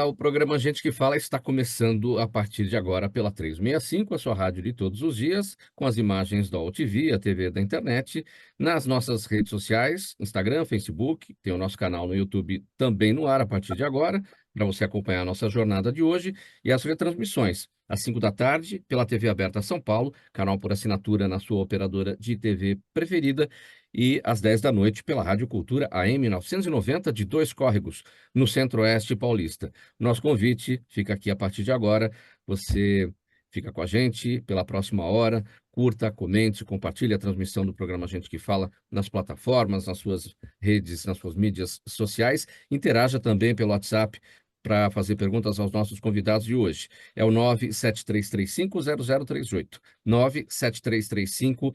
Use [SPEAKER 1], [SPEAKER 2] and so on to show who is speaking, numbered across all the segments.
[SPEAKER 1] O programa Gente que Fala está começando a partir de agora pela 365, a sua rádio de todos os dias, com as imagens da UOL TV, a TV da internet, nas nossas redes sociais, Instagram, Facebook, tem o nosso canal no YouTube também no ar a partir de agora, para você acompanhar a nossa jornada de hoje, e as retransmissões, às 5 da tarde, pela TV Aberta São Paulo, canal por assinatura na sua operadora de TV preferida, e às 10 da noite pela Rádio Cultura AM 990 de Dois Córregos, no Centro-Oeste Paulista. Nosso convite fica aqui a partir de agora. Você fica com a gente pela próxima hora. Curta, comente, compartilhe a transmissão do programa Gente que Fala nas plataformas, nas suas redes, nas suas mídias sociais. Interaja também pelo WhatsApp para fazer perguntas aos nossos convidados de hoje. É o 973350038. 973350038.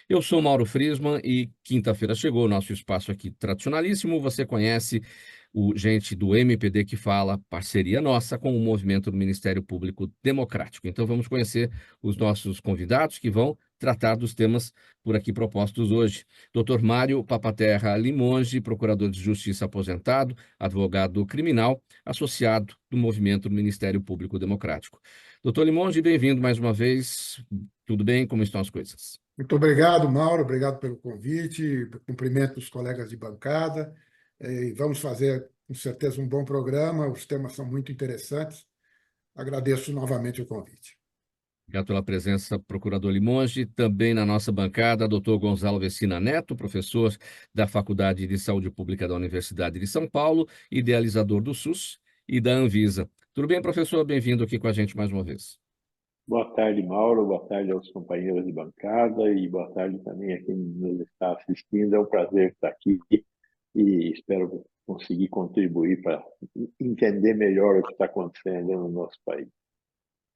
[SPEAKER 1] Eu sou Mauro Friesman e quinta-feira chegou o nosso espaço aqui tradicionalíssimo. Você conhece o Gente do MPD que Fala, parceria nossa com o movimento do Ministério Público Democrático. Então vamos conhecer os nossos convidados que vão tratar dos temas por aqui propostos hoje. Dr. Mário Papaterra Limonge, procurador de Justiça aposentado, advogado criminal, associado do movimento do Ministério Público Democrático. Doutor Limonge, bem-vindo mais uma vez. Tudo bem? Como estão as coisas?
[SPEAKER 2] Muito obrigado, Mauro. Obrigado pelo convite. Cumprimento os colegas de bancada. E vamos fazer, com certeza, um bom programa. Os temas são muito interessantes. Agradeço novamente o convite.
[SPEAKER 1] Obrigado pela presença, procurador Limonge. Também na nossa bancada, doutor Gonzalo Vecina Neto, professor da Faculdade de Saúde Pública da Universidade de São Paulo, idealizador do SUS e da Anvisa. Tudo bem, professor? Bem-vindo aqui com a gente mais uma vez.
[SPEAKER 3] Boa tarde, Mauro. Boa tarde aos companheiros de bancada e boa tarde também a quem nos está assistindo. É um prazer estar aqui e espero conseguir contribuir para entender melhor o que está acontecendo no nosso país.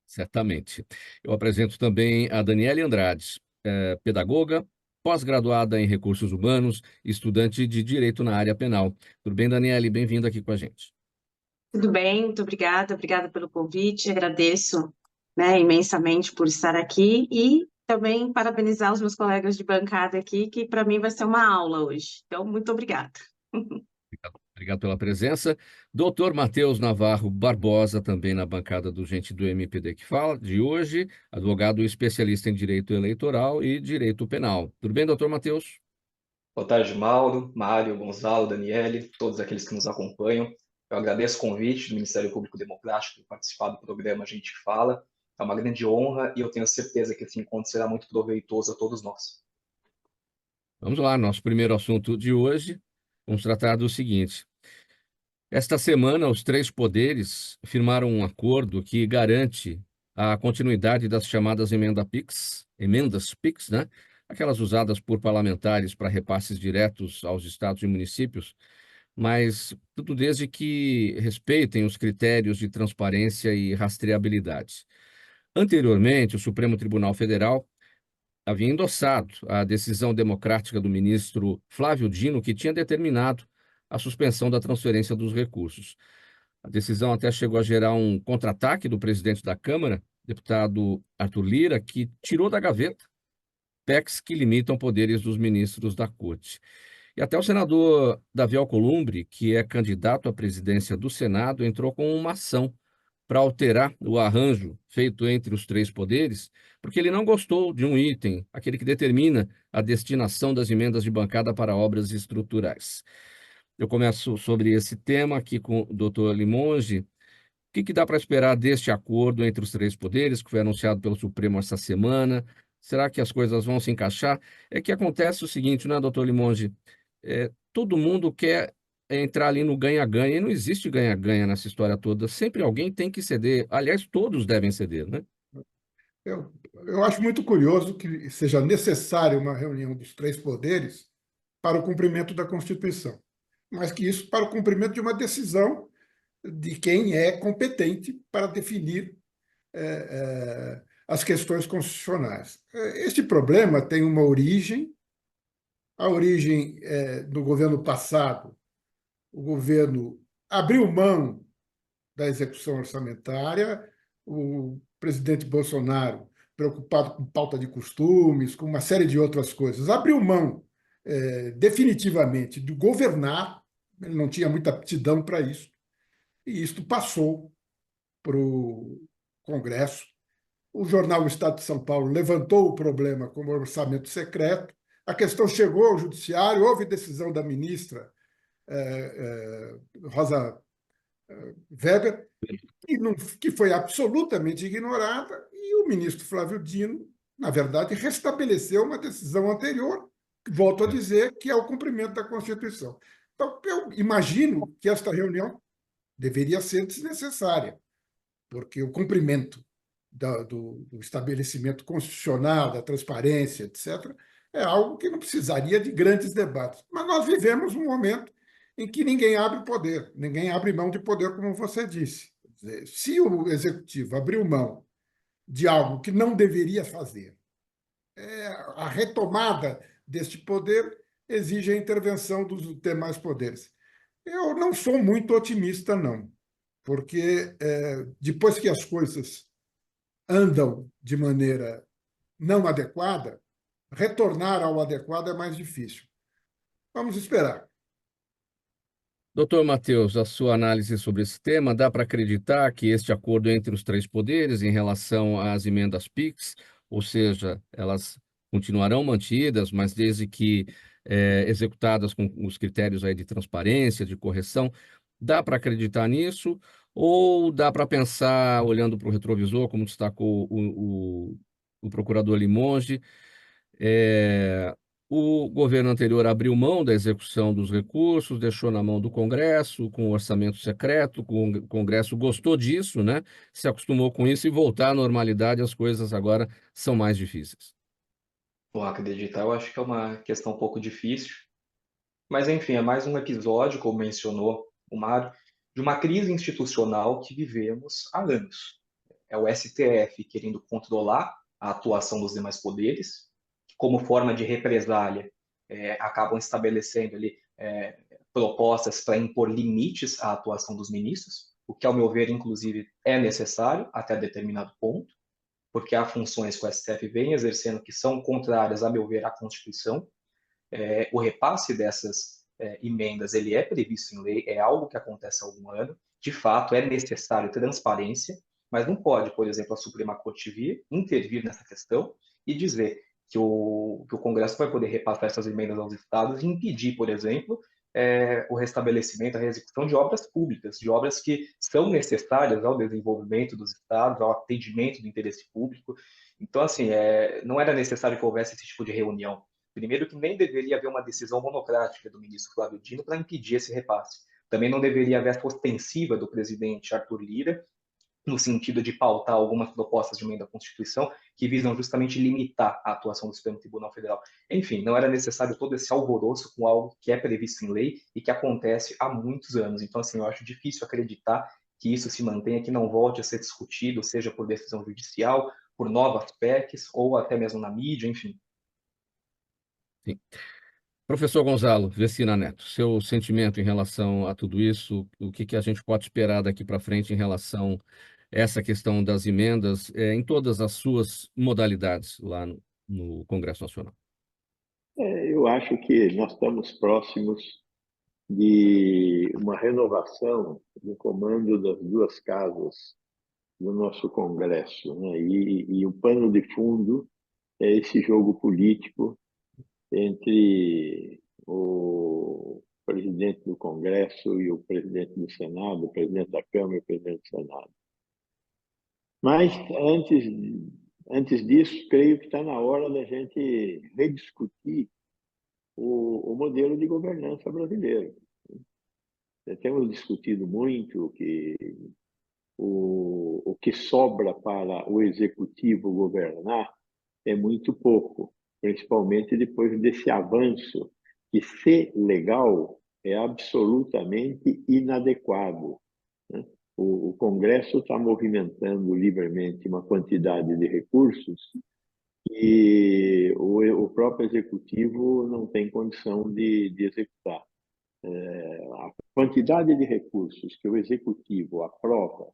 [SPEAKER 1] Certamente. Eu apresento também a Daniele Andrade, pedagoga, pós-graduada em Recursos Humanos, estudante de Direito na área penal. Tudo bem, Daniele? Bem-vinda aqui com a gente.
[SPEAKER 4] Tudo bem, muito obrigada pelo convite, agradeço, né, imensamente por estar aqui e também parabenizar os meus colegas de bancada aqui, que para mim vai ser uma aula hoje. Então, muito obrigada.
[SPEAKER 1] Obrigado pela presença. Doutor Matheus Navarro Barbosa, também na bancada do Gente do MPD que Fala, de hoje, advogado especialista em Direito Eleitoral e Direito Penal. Tudo bem, doutor Matheus?
[SPEAKER 5] Boa tarde, Mauro, Mário, Gonzalo, Daniele, todos aqueles que nos acompanham. Eu agradeço o convite do Ministério Público Democrático por participar do programa Gente que Fala. É uma grande honra e eu tenho certeza que esse encontro será muito proveitoso a todos nós.
[SPEAKER 1] Vamos lá, nosso primeiro assunto de hoje. Vamos tratar do seguinte. Esta semana, os três poderes firmaram um acordo que garante a continuidade das chamadas emendas PIX, né? Aquelas usadas por parlamentares para repasses diretos aos estados e municípios, mas tudo desde que respeitem os critérios de transparência e rastreabilidade. Anteriormente, o Supremo Tribunal Federal havia endossado a decisão democrática do ministro Flávio Dino, que tinha determinado a suspensão da transferência dos recursos. A decisão até chegou a gerar um contra-ataque do presidente da Câmara, deputado Arthur Lira, que tirou da gaveta PECs que limitam poderes dos ministros da Corte. E até o senador Davi Alcolumbre, que é candidato à presidência do Senado, entrou com uma ação para alterar o arranjo feito entre os três poderes, porque ele não gostou de um item, aquele que determina a destinação das emendas de bancada para obras estruturais. Eu começo sobre esse tema aqui com o doutor Limonge. O que dá para esperar deste acordo entre os três poderes, que foi anunciado pelo Supremo essa semana? Será que as coisas vão se encaixar? É que acontece o seguinte, né, doutor Limonge? Todo mundo quer entrar ali no ganha-ganha, e não existe ganha-ganha nessa história toda. Sempre alguém tem que ceder. Aliás, todos devem ceder, né?
[SPEAKER 2] Eu acho muito curioso que seja necessária uma reunião dos três poderes para o cumprimento da Constituição, mas que isso para o cumprimento de uma decisão de quem é competente para definir as questões constitucionais. Este problema tem uma origem, a origem do governo passado. O governo abriu mão da execução orçamentária, o presidente Bolsonaro, preocupado com pauta de costumes, com uma série de outras coisas, abriu mão definitivamente de governar, ele não tinha muita aptidão para isso. E isto passou para o Congresso. O jornal O Estado de São Paulo levantou o problema como orçamento secreto. A questão chegou ao judiciário, houve decisão da ministra Rosa Weber, que foi absolutamente ignorada, e o ministro Flávio Dino, na verdade, restabeleceu uma decisão anterior, que volto a dizer que é o cumprimento da Constituição. Então, eu imagino que esta reunião deveria ser desnecessária, porque o cumprimento do estabelecimento constitucional, da transparência, etc., é algo que não precisaria de grandes debates. Mas nós vivemos um momento em que ninguém abre poder, ninguém abre mão de poder, como você disse. Se o executivo abriu mão de algo que não deveria fazer, a retomada deste poder exige a intervenção dos demais poderes. Eu não sou muito otimista, não, porque depois que as coisas andam de maneira não adequada, retornar ao adequado é mais difícil. Vamos esperar.
[SPEAKER 1] Doutor Matheus, a sua análise sobre esse tema, dá para acreditar que este acordo entre os três poderes em relação às emendas PIX, ou seja, elas continuarão mantidas, mas desde que executadas com os critérios aí de transparência, de correção, dá para acreditar nisso? Ou dá para pensar, olhando para o retrovisor, como destacou o procurador Limonge, é, o governo anterior abriu mão da execução dos recursos, deixou na mão do Congresso, com orçamento secreto, o Congresso gostou disso, né? Se acostumou com isso e voltar à normalidade, as coisas agora são mais difíceis.
[SPEAKER 5] Bom, acreditar eu acho que é uma questão um pouco difícil, mas enfim, é mais um episódio, como mencionou o Mário, de uma crise institucional que vivemos há anos. É o STF querendo controlar a atuação dos demais poderes, como forma de represália, acabam estabelecendo ali propostas para impor limites à atuação dos ministros, o que, ao meu ver, inclusive, é necessário até determinado ponto, porque há funções que o STF vem exercendo que são contrárias, a meu ver, à Constituição. O repasse dessas emendas ele é previsto em lei, é algo que acontece há algum ano. De fato, é necessário transparência, mas não pode, por exemplo, a Suprema Corte vir, intervir nessa questão e dizer que o Congresso vai poder repassar essas emendas aos estados e impedir, por exemplo, o restabelecimento, a execução de obras públicas, de obras que são necessárias ao desenvolvimento dos estados, ao atendimento do interesse público. Então, assim, não era necessário que houvesse esse tipo de reunião. Primeiro, que nem deveria haver uma decisão monocrática do ministro Flávio Dino para impedir esse repasse. Também não deveria haver a ostensiva do presidente Arthur Lira, no sentido de pautar algumas propostas de emenda à Constituição que visam justamente limitar a atuação do Supremo Tribunal Federal. Enfim, não era necessário todo esse alvoroço com algo que é previsto em lei e que acontece há muitos anos. Então, assim, eu acho difícil acreditar que isso se mantenha, que não volte a ser discutido, seja por decisão judicial, por novas PECs ou até mesmo na mídia, enfim.
[SPEAKER 1] Sim. Professor Gonzalo Vecina Neto, seu sentimento em relação a tudo isso, o que a gente pode esperar daqui para frente em relação a essa questão das emendas em todas as suas modalidades lá no Congresso Nacional?
[SPEAKER 3] Eu acho que nós estamos próximos de uma renovação no comando das duas casas do nosso Congresso, né? E o pano de fundo é esse jogo político entre o presidente do Congresso e o presidente do Senado, o presidente da Câmara e o presidente do Senado. Mas, antes disso, creio que está na hora da gente rediscutir o modelo de governança brasileiro. Temos discutido muito que o que sobra para o executivo governar é muito pouco, principalmente depois desse avanço que, se legal, é absolutamente inadequado, né? O Congresso está movimentando livremente uma quantidade de recursos e o próprio executivo não tem condição de executar. A quantidade de recursos que o executivo aprova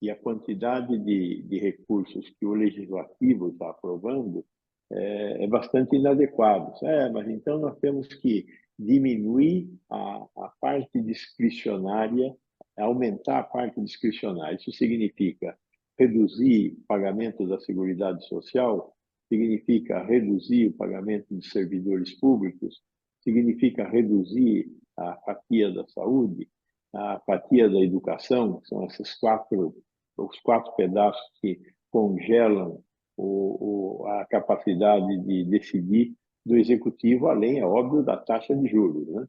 [SPEAKER 3] e a quantidade de recursos que o legislativo está aprovando é bastante inadequado. Mas então nós temos que diminuir a parte discricionária, aumentar a parte discricionária. Isso significa reduzir o pagamento da Seguridade Social, significa reduzir o pagamento de servidores públicos, significa reduzir a fatia da saúde, a fatia da educação, são os quatro pedaços que congelam a capacidade de decidir do executivo, além, é óbvio, da taxa de juros, né?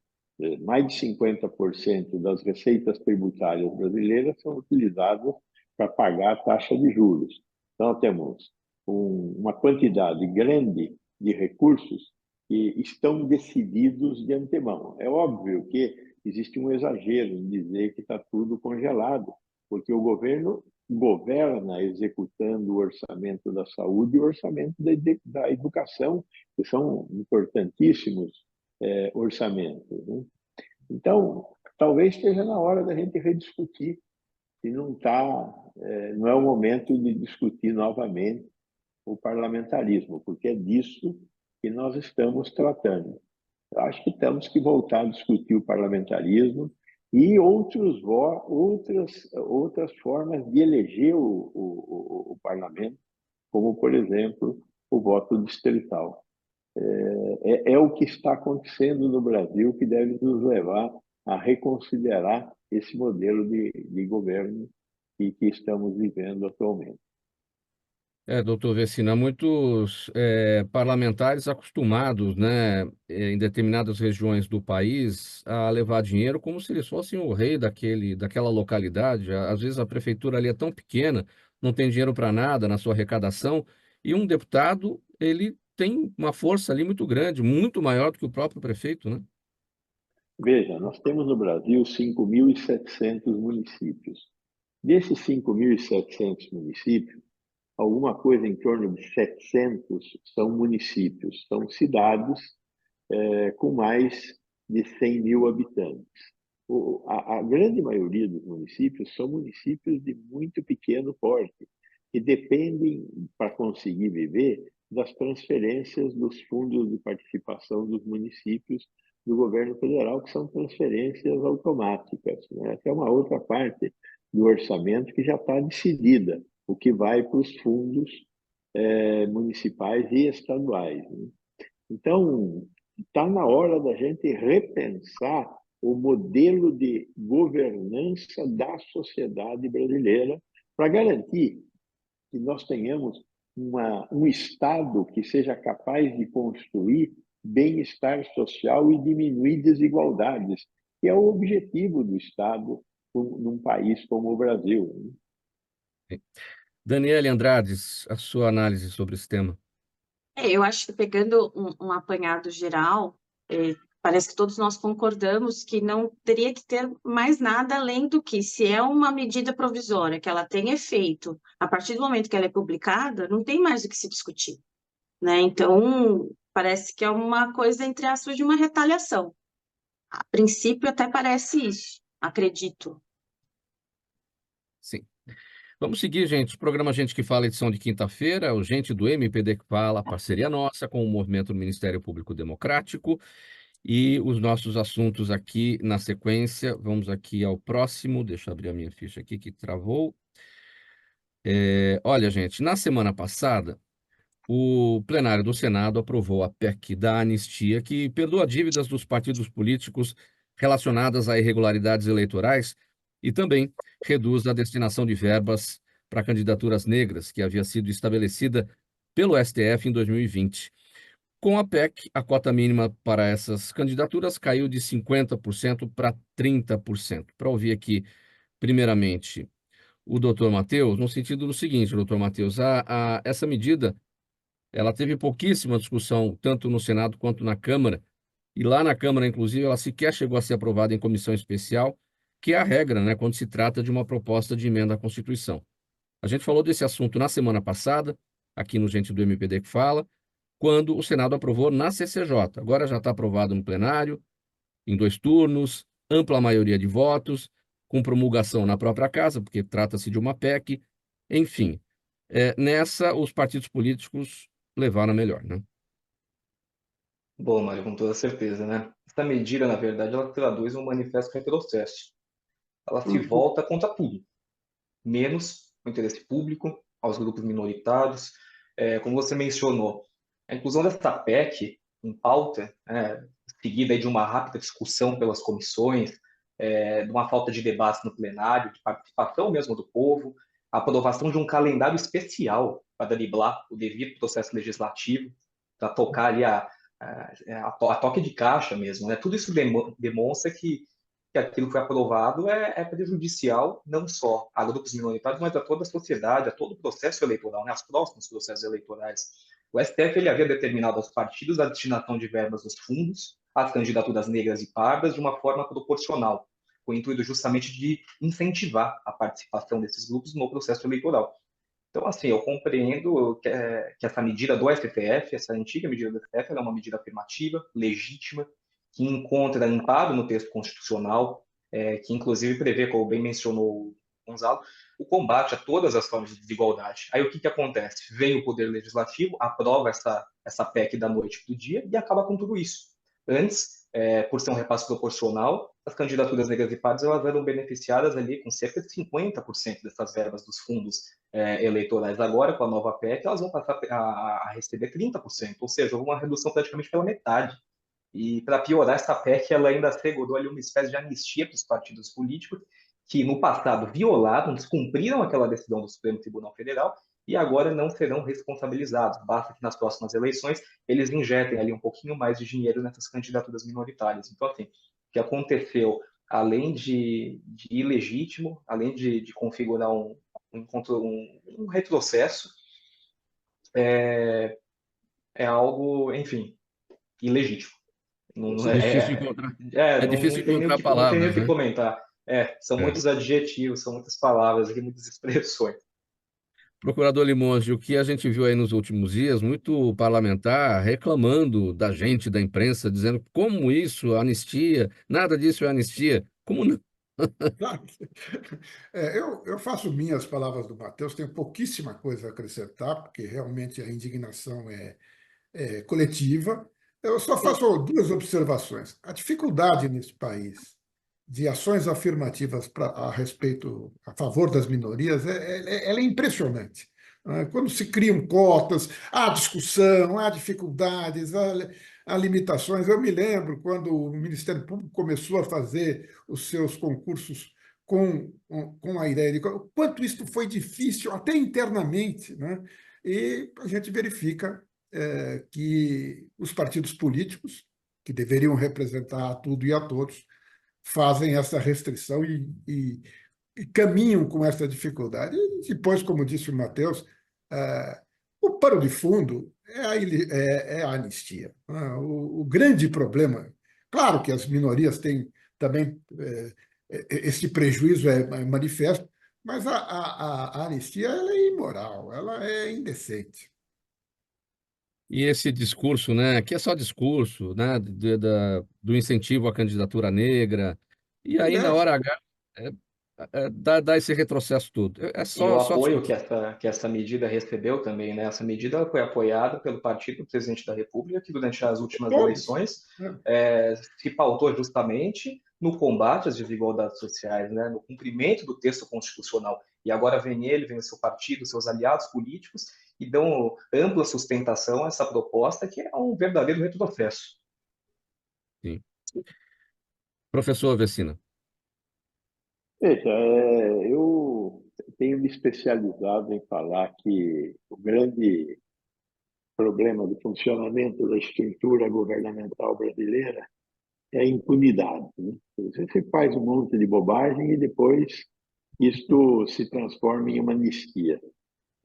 [SPEAKER 3] Mais de 50% das receitas tributárias brasileiras são utilizadas para pagar a taxa de juros. Então, temos uma quantidade grande de recursos que estão decididos de antemão. É óbvio que existe um exagero em dizer que está tudo congelado, porque o governo governa executando o orçamento da saúde e o orçamento da educação, que são importantíssimos orçamentos, né? Então, talvez esteja na hora da gente rediscutir, e não é o momento de discutir novamente o parlamentarismo, porque é disso que nós estamos tratando. Eu acho que temos que voltar a discutir o parlamentarismo e outras formas de eleger o parlamento, como, por exemplo, o voto distrital. É o que está acontecendo no Brasil que deve nos levar a reconsiderar esse modelo de governo que estamos vivendo atualmente.
[SPEAKER 1] Doutor Vecina, muitos parlamentares acostumados, né, em determinadas regiões do país, a levar dinheiro como se eles fossem o rei daquela localidade. Às vezes a prefeitura ali é tão pequena, não tem dinheiro para nada na sua arrecadação, e um deputado, ele tem uma força ali muito grande, muito maior do que o próprio prefeito, né?
[SPEAKER 3] Veja, nós temos no Brasil 5.700 municípios. Desses 5.700 municípios, alguma coisa em torno de 700 são municípios, são cidades com mais de 100 mil habitantes. A grande maioria dos municípios são municípios de muito pequeno porte, que dependem, para conseguir viver, das transferências dos fundos de participação dos municípios do governo federal, que são transferências automáticas, né? Essa é uma outra parte do orçamento que já está decidida, o que vai para os fundos municipais e estaduais, né? Então, está na hora da gente repensar o modelo de governança da sociedade brasileira para garantir que nós tenhamos um Estado que seja capaz de construir bem-estar social e diminuir desigualdades, que é o objetivo do Estado num país como o Brasil, né?
[SPEAKER 1] Daniele Andrades, a sua análise sobre esse tema.
[SPEAKER 4] Eu acho que pegando um apanhado geral, parece que todos nós concordamos que não teria que ter mais nada além do que, se é uma medida provisória, que ela tem efeito, a partir do momento que ela é publicada, não tem mais o que se discutir, né? Então, parece que é uma coisa, entre aspas, de uma retaliação. A princípio, até parece isso, acredito.
[SPEAKER 1] Sim. Vamos seguir, gente. O programa Gente que Fala, edição de quinta-feira, o Gente do MPD que Fala, parceria nossa com o Movimento do Ministério Público Democrático. E os nossos assuntos aqui na sequência, vamos aqui ao próximo, deixa eu abrir a minha ficha aqui que travou. Olha, gente, na semana passada, o plenário do Senado aprovou a PEC da anistia, que perdoa dívidas dos partidos políticos relacionadas a irregularidades eleitorais e também reduz a destinação de verbas para candidaturas negras, que havia sido estabelecida pelo STF em 2020. Com a PEC, a cota mínima para essas candidaturas caiu de 50% para 30%. Para ouvir aqui, primeiramente, o doutor Matheus, no sentido do seguinte, doutor Matheus, essa medida ela teve pouquíssima discussão, tanto no Senado quanto na Câmara, e lá na Câmara, inclusive, ela sequer chegou a ser aprovada em comissão especial, que é a regra, né, quando se trata de uma proposta de emenda à Constituição. A gente falou desse assunto na semana passada, aqui no Gente do MPD que Fala, quando o Senado aprovou na CCJ. Agora já está aprovado no plenário, em 2 turnos, ampla maioria de votos, com promulgação na própria casa, porque trata-se de uma PEC. Enfim, nessa, os partidos políticos levar na melhor, né?
[SPEAKER 5] Bom, Mário, com toda certeza, né? Essa medida, na verdade, ela traduz um manifesto retrocesso. Ela se volta contra tudo, menos o interesse público, aos grupos minoritários. Como você mencionou, a inclusão dessa PEC em pauta, seguida aí de uma rápida discussão pelas comissões, de uma falta de debate no plenário, de participação mesmo do povo, a aprovação de um calendário especial para driblar o devido processo legislativo, para tocar ali a toque de caixa mesmo, né? Tudo isso demonstra que aquilo que foi aprovado é prejudicial não só a grupos minoritários, mas a toda a sociedade, a todo o processo eleitoral, né? Aos próximos processos eleitorais. O STF ele havia determinado aos partidos a destinação de verbas dos fundos às candidaturas negras e pardas de uma forma proporcional, com o intuito justamente de incentivar a participação desses grupos no processo eleitoral. Então, assim, eu compreendo que essa medida do STF, essa antiga medida do STF, ela é uma medida afirmativa, legítima, que encontra amparo no texto constitucional, que inclusive prevê, como bem mencionou o Gonzalo, o combate a todas as formas de desigualdade. Aí o que acontece? Vem o Poder Legislativo, aprova essa PEC da noite para o dia e acaba com tudo isso. Antes, por ser um repasse proporcional, as candidaturas negras e pardas elas eram beneficiadas ali com cerca de 50% dessas verbas dos fundos eleitorais. Agora, com a nova PEC, elas vão passar a receber 30%, ou seja, houve uma redução praticamente pela metade. E, para piorar, essa PEC ela ainda assegurou ali uma espécie de anistia para os partidos políticos que, no passado, violaram, descumpriram aquela decisão do Supremo Tribunal Federal e agora não serão responsabilizados. Basta que, nas próximas eleições, eles injetem ali um pouquinho mais de dinheiro nessas candidaturas minoritárias. Então, assim, o que aconteceu, além de ilegítimo, além de configurar um retrocesso, é algo, enfim, ilegítimo. Não,
[SPEAKER 1] Difícil encontrar, é
[SPEAKER 5] não
[SPEAKER 1] difícil
[SPEAKER 5] tem nem
[SPEAKER 1] encontrar
[SPEAKER 5] não tem nem o
[SPEAKER 1] palavras,
[SPEAKER 5] que
[SPEAKER 1] né?
[SPEAKER 5] comentar. São
[SPEAKER 1] É.
[SPEAKER 5] muitos adjetivos, são muitas palavras e muitas expressões.
[SPEAKER 1] Procurador Limonge, o que a gente viu aí nos últimos dias, muito parlamentar reclamando da gente, da imprensa, dizendo como isso, anistia, nada disso é anistia. Como não?
[SPEAKER 2] Claro. Eu faço minhas palavras do Matheus, tenho pouquíssima coisa a acrescentar, porque realmente a indignação é coletiva. Eu só faço duas observações. A dificuldade nesse país de ações afirmativas a respeito, a favor das minorias, ela é impressionante. Quando se criam cotas, há discussão, há dificuldades, há limitações. Eu me lembro quando o Ministério Público começou a fazer os seus concursos com a ideia de o quanto isso foi difícil, até internamente, né? E a gente verifica que os partidos políticos, que deveriam representar a tudo e a todos, fazem essa restrição e caminham com essa dificuldade. E depois, como disse o Matheus, o pano de fundo é a anistia. O grande problema, claro que as minorias têm também esse prejuízo é manifesto, mas a anistia ela é imoral, ela é indecente.
[SPEAKER 1] E esse discurso, né, que é só discurso, né, do incentivo à candidatura negra, e aí na hora H é, dá esse retrocesso todo. É
[SPEAKER 5] E o
[SPEAKER 1] só
[SPEAKER 5] apoio que
[SPEAKER 1] discurso.
[SPEAKER 5] essa medida recebeu também, né? Essa medida foi apoiada pelo partido do presidente da República, que durante as últimas
[SPEAKER 2] Todos,
[SPEAKER 5] eleições
[SPEAKER 2] né?
[SPEAKER 5] se pautou justamente no combate às desigualdades sociais, né? No cumprimento do texto constitucional. E agora vem o seu partido, seus aliados políticos, e dão ampla sustentação a essa proposta, que é um verdadeiro retrocesso.
[SPEAKER 1] Sim. Professor Vecina.
[SPEAKER 3] Veja, eu tenho me especializado em falar que o grande problema do funcionamento da estrutura governamental brasileira é a impunidade, né? Você faz um monte de bobagem e depois isto se transforma em uma anistia.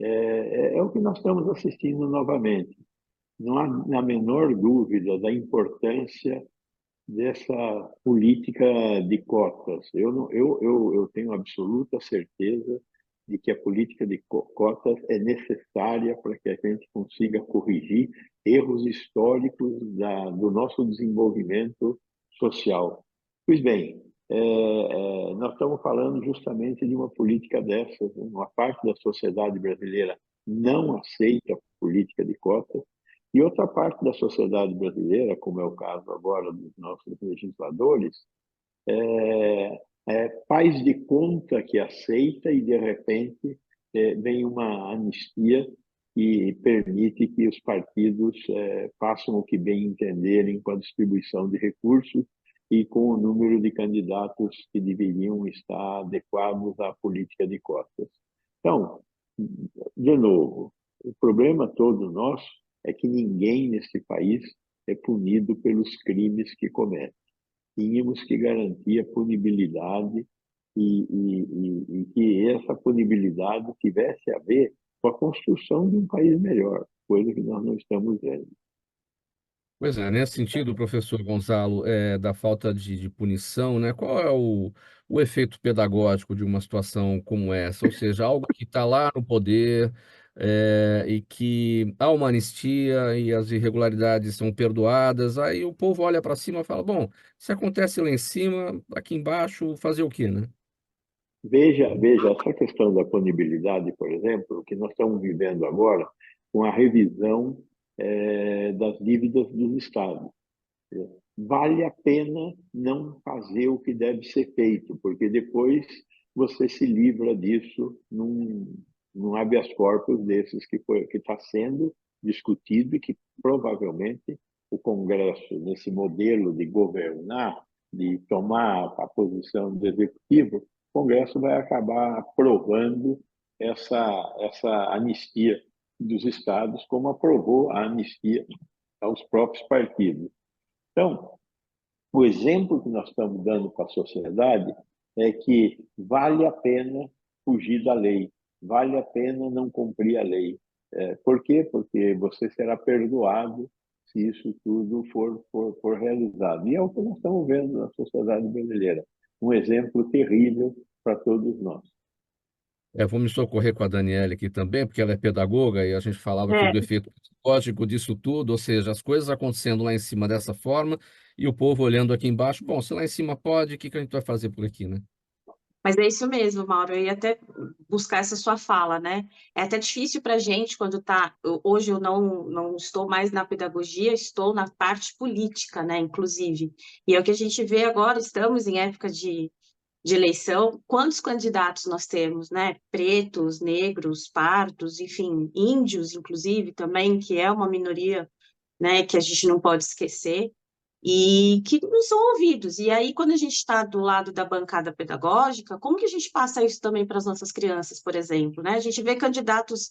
[SPEAKER 3] É o que nós estamos assistindo novamente. Não há a menor dúvida da importância dessa política de cotas. Eu tenho absoluta certeza de que a política de cotas é necessária para que a gente consiga corrigir erros históricos do nosso desenvolvimento social. Pois bem, nós estamos falando justamente de uma política dessa. Uma parte da sociedade brasileira não aceita a política de cotas, e outra parte da sociedade brasileira, como é o caso agora dos nossos legisladores, faz de conta que aceita e, de repente, vem uma anistia que permite que os partidos façam o que bem entenderem com a distribuição de recursos e com o número de candidatos que deveriam estar adequados à política de cotas. Então, de novo, o problema todo nosso é que ninguém nesse país é punido pelos crimes que comete. Tínhamos que garantir a punibilidade e que essa punibilidade tivesse a ver com a construção de um país melhor, coisa que nós não estamos vendo.
[SPEAKER 1] Pois é, nesse sentido, professor Gonzalo, da falta de punição, né? Qual é o efeito pedagógico de uma situação como essa? Ou seja, algo que está lá no poder, e que há uma anistia e as irregularidades são perdoadas, aí o povo olha para cima e fala, bom, se acontece lá em cima, aqui embaixo, fazer o quê, né?
[SPEAKER 3] Veja, essa questão da punibilidade, por exemplo, o que nós estamos vivendo agora com a revisão das dívidas dos estados. Vale a pena não fazer o que deve ser feito, porque depois você se livra disso num habeas corpus desses que está sendo discutido e que provavelmente o Congresso, nesse modelo de governar, de tomar a posição do Executivo, o Congresso vai acabar aprovando essa anistia dos estados, como aprovou a anistia aos próprios partidos. Então, o exemplo que nós estamos dando para a sociedade é que vale a pena fugir da lei, vale a pena não cumprir a lei. Por quê? Porque você será perdoado se isso tudo for realizado. E é o que nós estamos vendo na sociedade brasileira. Um exemplo terrível para todos nós.
[SPEAKER 1] Vou me socorrer com a Daniela aqui também, porque ela é pedagoga e a gente falava aqui
[SPEAKER 4] É,
[SPEAKER 1] do efeito psicológico disso tudo, ou seja, as coisas acontecendo lá em cima dessa forma e o povo olhando aqui embaixo. Bom, se lá em cima pode, o que que a gente vai fazer por aqui, né?
[SPEAKER 4] mas é isso mesmo, Mauro. Eu ia até buscar essa sua fala, né? É até difícil para a gente quando tá. Hoje eu não estou mais na pedagogia, estou na parte política, né? Inclusive. E é o que a gente vê agora, estamos em época de eleição. Quantos candidatos nós temos, né? Pretos, negros, pardos, enfim, índios, inclusive, também, que é uma minoria, né? Que a gente não pode esquecer e que não são ouvidos. E aí, quando a gente está do lado da bancada pedagógica, como que a gente passa isso também para as nossas crianças, por exemplo, né? A gente vê candidatos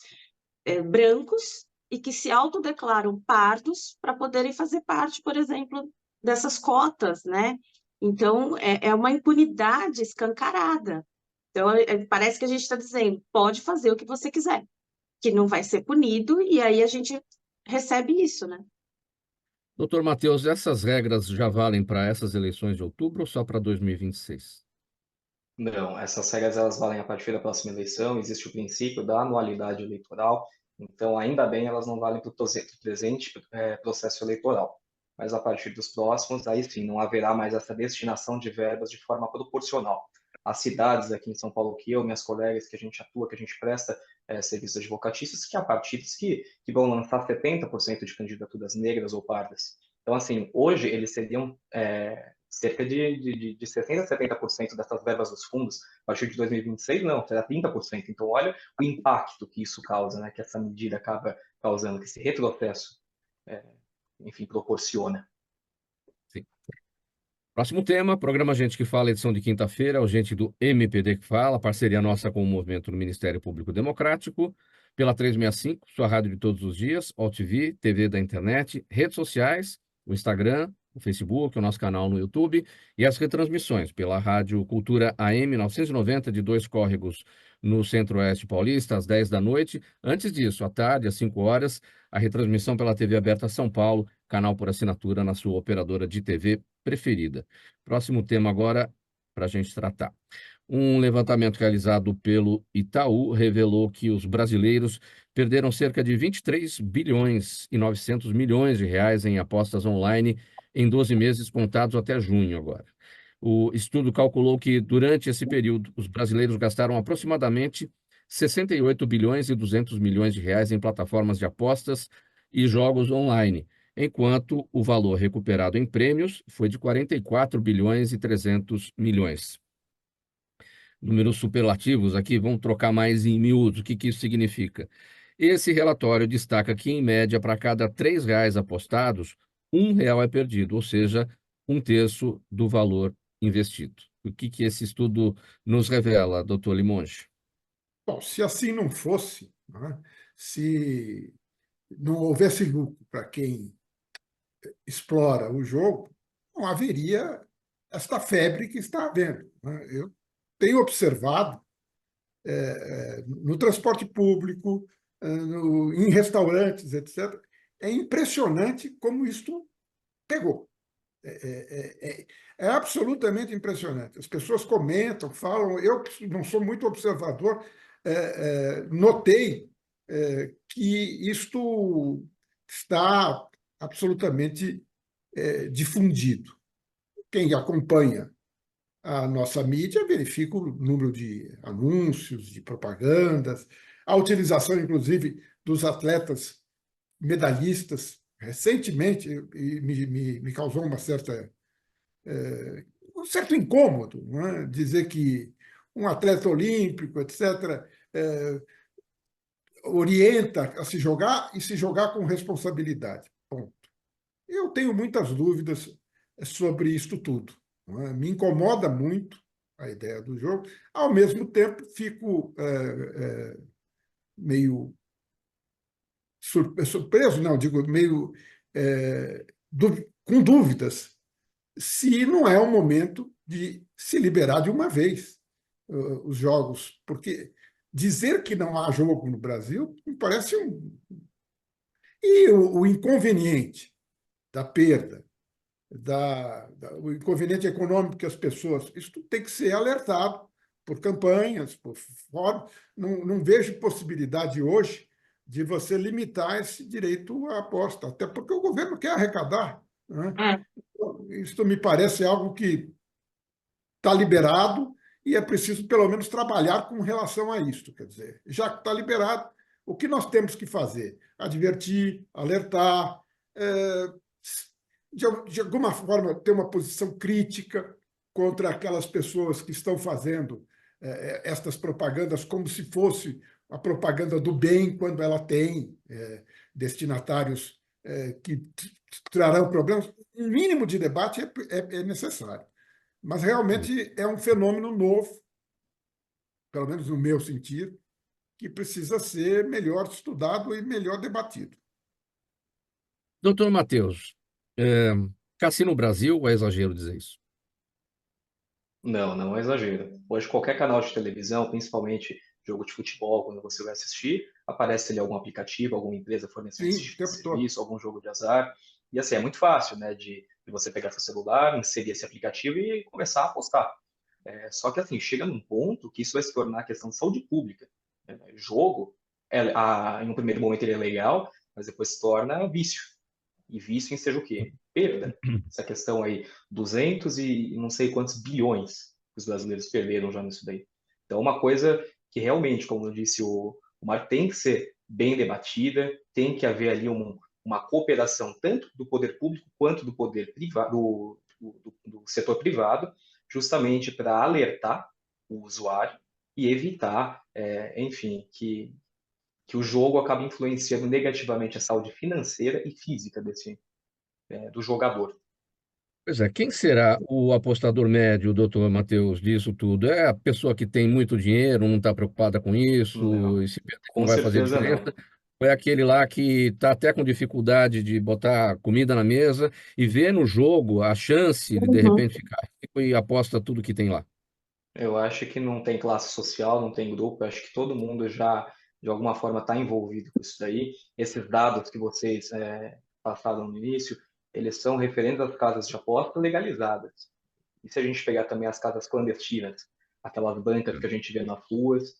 [SPEAKER 4] brancos e que se autodeclaram pardos para poderem fazer parte, por exemplo, dessas cotas, né? Então, é uma impunidade escancarada. Então, parece que a gente está dizendo, pode fazer o que você quiser, que não vai ser punido, e aí a gente recebe isso, né?
[SPEAKER 1] Doutor Matheus, essas regras já valem para essas eleições de outubro ou só para 2026?
[SPEAKER 5] Não, essas regras elas valem a partir da próxima eleição. Existe o princípio da anualidade eleitoral, então ainda bem elas não valem para o presente processo eleitoral. Mas a partir dos próximos, aí sim, não haverá mais essa destinação de verbas de forma proporcional. As cidades aqui em São Paulo, que eu, minhas colegas, que a gente atua, que a gente presta serviços advocatícios, que há partidos que vão lançar 70% de candidaturas negras ou pardas. Então, assim, hoje eles seriam cerca de 60% a 70% dessas verbas dos fundos. A partir de 2026, não, será 30%. Então, olha o impacto que isso causa, né, que essa medida acaba causando, que esse retrocesso, enfim, proporciona.
[SPEAKER 1] Sim. Próximo tema, programa Gente que Fala, edição de quinta-feira, o Gente do MPD que Fala, parceria nossa com o Movimento do Ministério Público Democrático, pela 365, sua rádio de todos os dias, OTV, TV da internet, redes sociais, o Instagram, o Facebook, o nosso canal no YouTube e as retransmissões pela Rádio Cultura AM 990 de Dois Córregos no Centro-Oeste Paulista, às 10 da noite. Antes disso, à tarde, às 5 horas, a retransmissão pela TV Aberta São Paulo, canal por assinatura na sua operadora de TV preferida. Próximo tema agora para a gente tratar. Um levantamento realizado pelo Itaú revelou que os brasileiros perderam cerca de 23 bilhões e 900 milhões de reais em apostas online em 12 meses contados até junho agora. O estudo calculou que durante esse período os brasileiros gastaram aproximadamente 68 bilhões e 200 milhões de reais em plataformas de apostas e jogos online, enquanto o valor recuperado em prêmios foi de 44 bilhões e 300 milhões. Números superlativos aqui, vamos trocar mais em miúdos. O que isso significa? Esse relatório destaca que, em média, para cada R$ 3 apostados, R$ 1 é perdido, ou seja, um terço do valor investido. O que esse estudo nos revela, doutor Limonge?
[SPEAKER 2] Bom, se assim não fosse, né, se não houvesse lucro para quem explora o jogo, não haveria esta febre que está havendo, né? Eu tenho observado no transporte público, em restaurantes, etc. É impressionante como isto pegou. É absolutamente impressionante. As pessoas comentam, falam. Eu não sou muito observador, notei que isto está absolutamente difundido. Quem acompanha a nossa mídia verifica o número de anúncios, de propagandas, a utilização, inclusive, dos atletas medalhistas. Recentemente, e me causou um certo incômodo, não é? Dizer que um atleta olímpico, etc., orienta a se jogar e se jogar com responsabilidade. Bom, eu tenho muitas dúvidas sobre isto tudo, não é? Me incomoda muito a ideia do jogo. Ao mesmo tempo, fico meio surpreso, não, digo, meio com dúvidas se não é o momento de se liberar de uma vez os jogos, porque dizer que não há jogo no Brasil me parece um. E o inconveniente da perda, o inconveniente econômico que as pessoas. Isso tem que ser alertado por campanhas, por fóruns. Não vejo possibilidade hoje de você limitar esse direito à aposta, até porque o governo quer arrecadar, né?
[SPEAKER 4] É.
[SPEAKER 2] Isso me parece algo que está liberado e é preciso, pelo menos, trabalhar com relação a isso. Quer dizer, já que está liberado, o que nós temos que fazer? Advertir, alertar, de alguma forma, ter uma posição crítica contra aquelas pessoas que estão fazendo estas propagandas como se fosse a propaganda do bem, quando ela tem destinatários que trarão problemas. Um mínimo de debate é necessário. Mas realmente é um fenômeno novo, pelo menos no meu sentir, que precisa ser melhor estudado e melhor debatido.
[SPEAKER 1] Doutor Matheus, Cassino Brasil, é exagero dizer isso?
[SPEAKER 5] Não, não é exagero. Hoje, qualquer canal de televisão, principalmente jogo de futebol, quando você vai assistir, aparece ali algum aplicativo, alguma empresa fornecendo esse
[SPEAKER 2] Sim, o
[SPEAKER 5] tipo de
[SPEAKER 2] tempo todo.
[SPEAKER 5] serviço, algum jogo de azar. E assim, é muito fácil, né, de você pegar seu celular, inserir esse aplicativo e começar a apostar. Só que assim, chega num ponto que isso vai se tornar questão de saúde pública. Jogo, em um primeiro momento ele é legal, mas depois se torna vício. E vício em seja o quê? Perda. Essa questão aí, 200 e não sei quantos bilhões que os brasileiros perderam já nisso daí. Então, uma coisa que realmente, como eu disse, o mar tem que ser bem debatida, tem que haver ali uma cooperação tanto do poder público quanto do poder privado, do setor privado, justamente para alertar o usuário e evitar, enfim, que o jogo acabe influenciando negativamente a saúde financeira e física do jogador.
[SPEAKER 1] Pois é, quem será o apostador médio, doutor Matheus, disso tudo? É a pessoa que tem muito dinheiro, não está preocupada com isso,
[SPEAKER 5] Não,
[SPEAKER 1] e se perder
[SPEAKER 5] com
[SPEAKER 1] não vai fazer
[SPEAKER 5] certeza
[SPEAKER 1] diferença?
[SPEAKER 5] não.
[SPEAKER 1] Ou é aquele lá que está até com dificuldade de botar comida na mesa e vê no jogo a chance de
[SPEAKER 4] Uhum.
[SPEAKER 1] repente, ficar rico e aposta tudo que tem lá?
[SPEAKER 5] Eu acho que não tem classe social, não tem grupo, eu acho que todo mundo já, de alguma forma, está envolvido com isso daí. Esses dados que vocês passaram no início, eles são referentes às casas de aposta legalizadas. E se a gente pegar também as casas clandestinas, aquelas bancas que a gente vê nas ruas,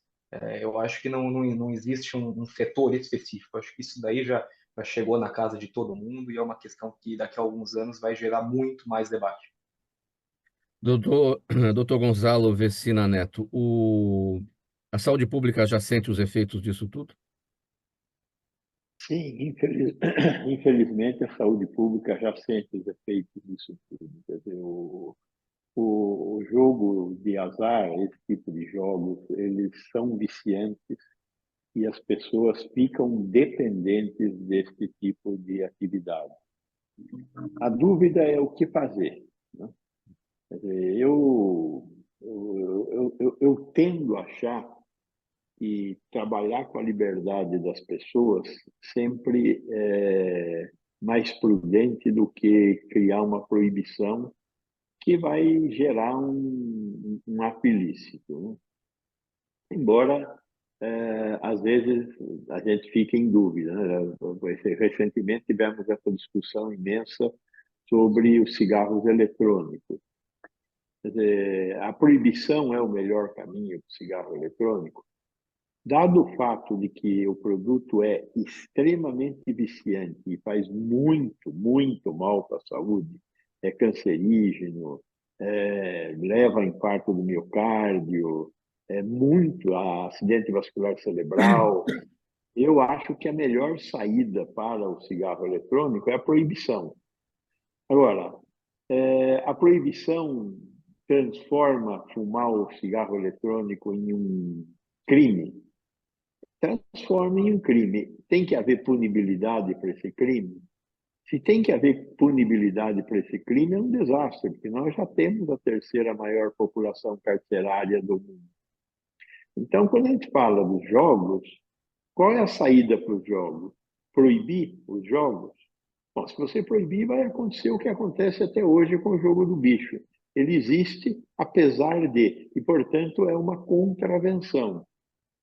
[SPEAKER 5] eu acho que não existe um setor específico. Eu acho que isso daí já chegou na casa de todo mundo e é uma questão que daqui a alguns anos vai gerar muito mais debate.
[SPEAKER 1] Doutor Gonzalo Vecina Neto, A saúde pública já sente os efeitos disso tudo?
[SPEAKER 3] Sim, infelizmente a saúde pública já sente os efeitos disso tudo. Quer dizer, o jogo de azar, esse tipo de jogos, eles são viciantes e as pessoas ficam dependentes desse tipo de atividade. A dúvida é o que fazer, né? Quer dizer, eu tendo a achar que trabalhar com a liberdade das pessoas sempre é mais prudente do que criar uma proibição que vai gerar um ato ilícito, né? Embora, às vezes, a gente fique em dúvida, né? Recentemente tivemos essa discussão imensa sobre os cigarros eletrônicos. Quer dizer, a proibição é o melhor caminho para o cigarro eletrônico? Dado o fato de que o produto é extremamente viciante e faz muito, muito mal para a saúde, é cancerígeno, leva a infarto do miocárdio, é muito a acidente vascular cerebral, eu acho que a melhor saída para o cigarro eletrônico é a proibição. Agora, a proibição transforma fumar o cigarro eletrônico em um crime? Transforma em um crime. Tem que haver punibilidade para esse crime? Se tem que haver punibilidade para esse crime, é um desastre, porque nós já temos a terceira maior população carcerária do mundo. Então, quando a gente fala dos jogos, qual é a saída para os jogos? Proibir os jogos? Bom, se você proibir, vai acontecer o que acontece até hoje com o jogo do bicho. Ele existe apesar de, e, portanto, é uma contravenção.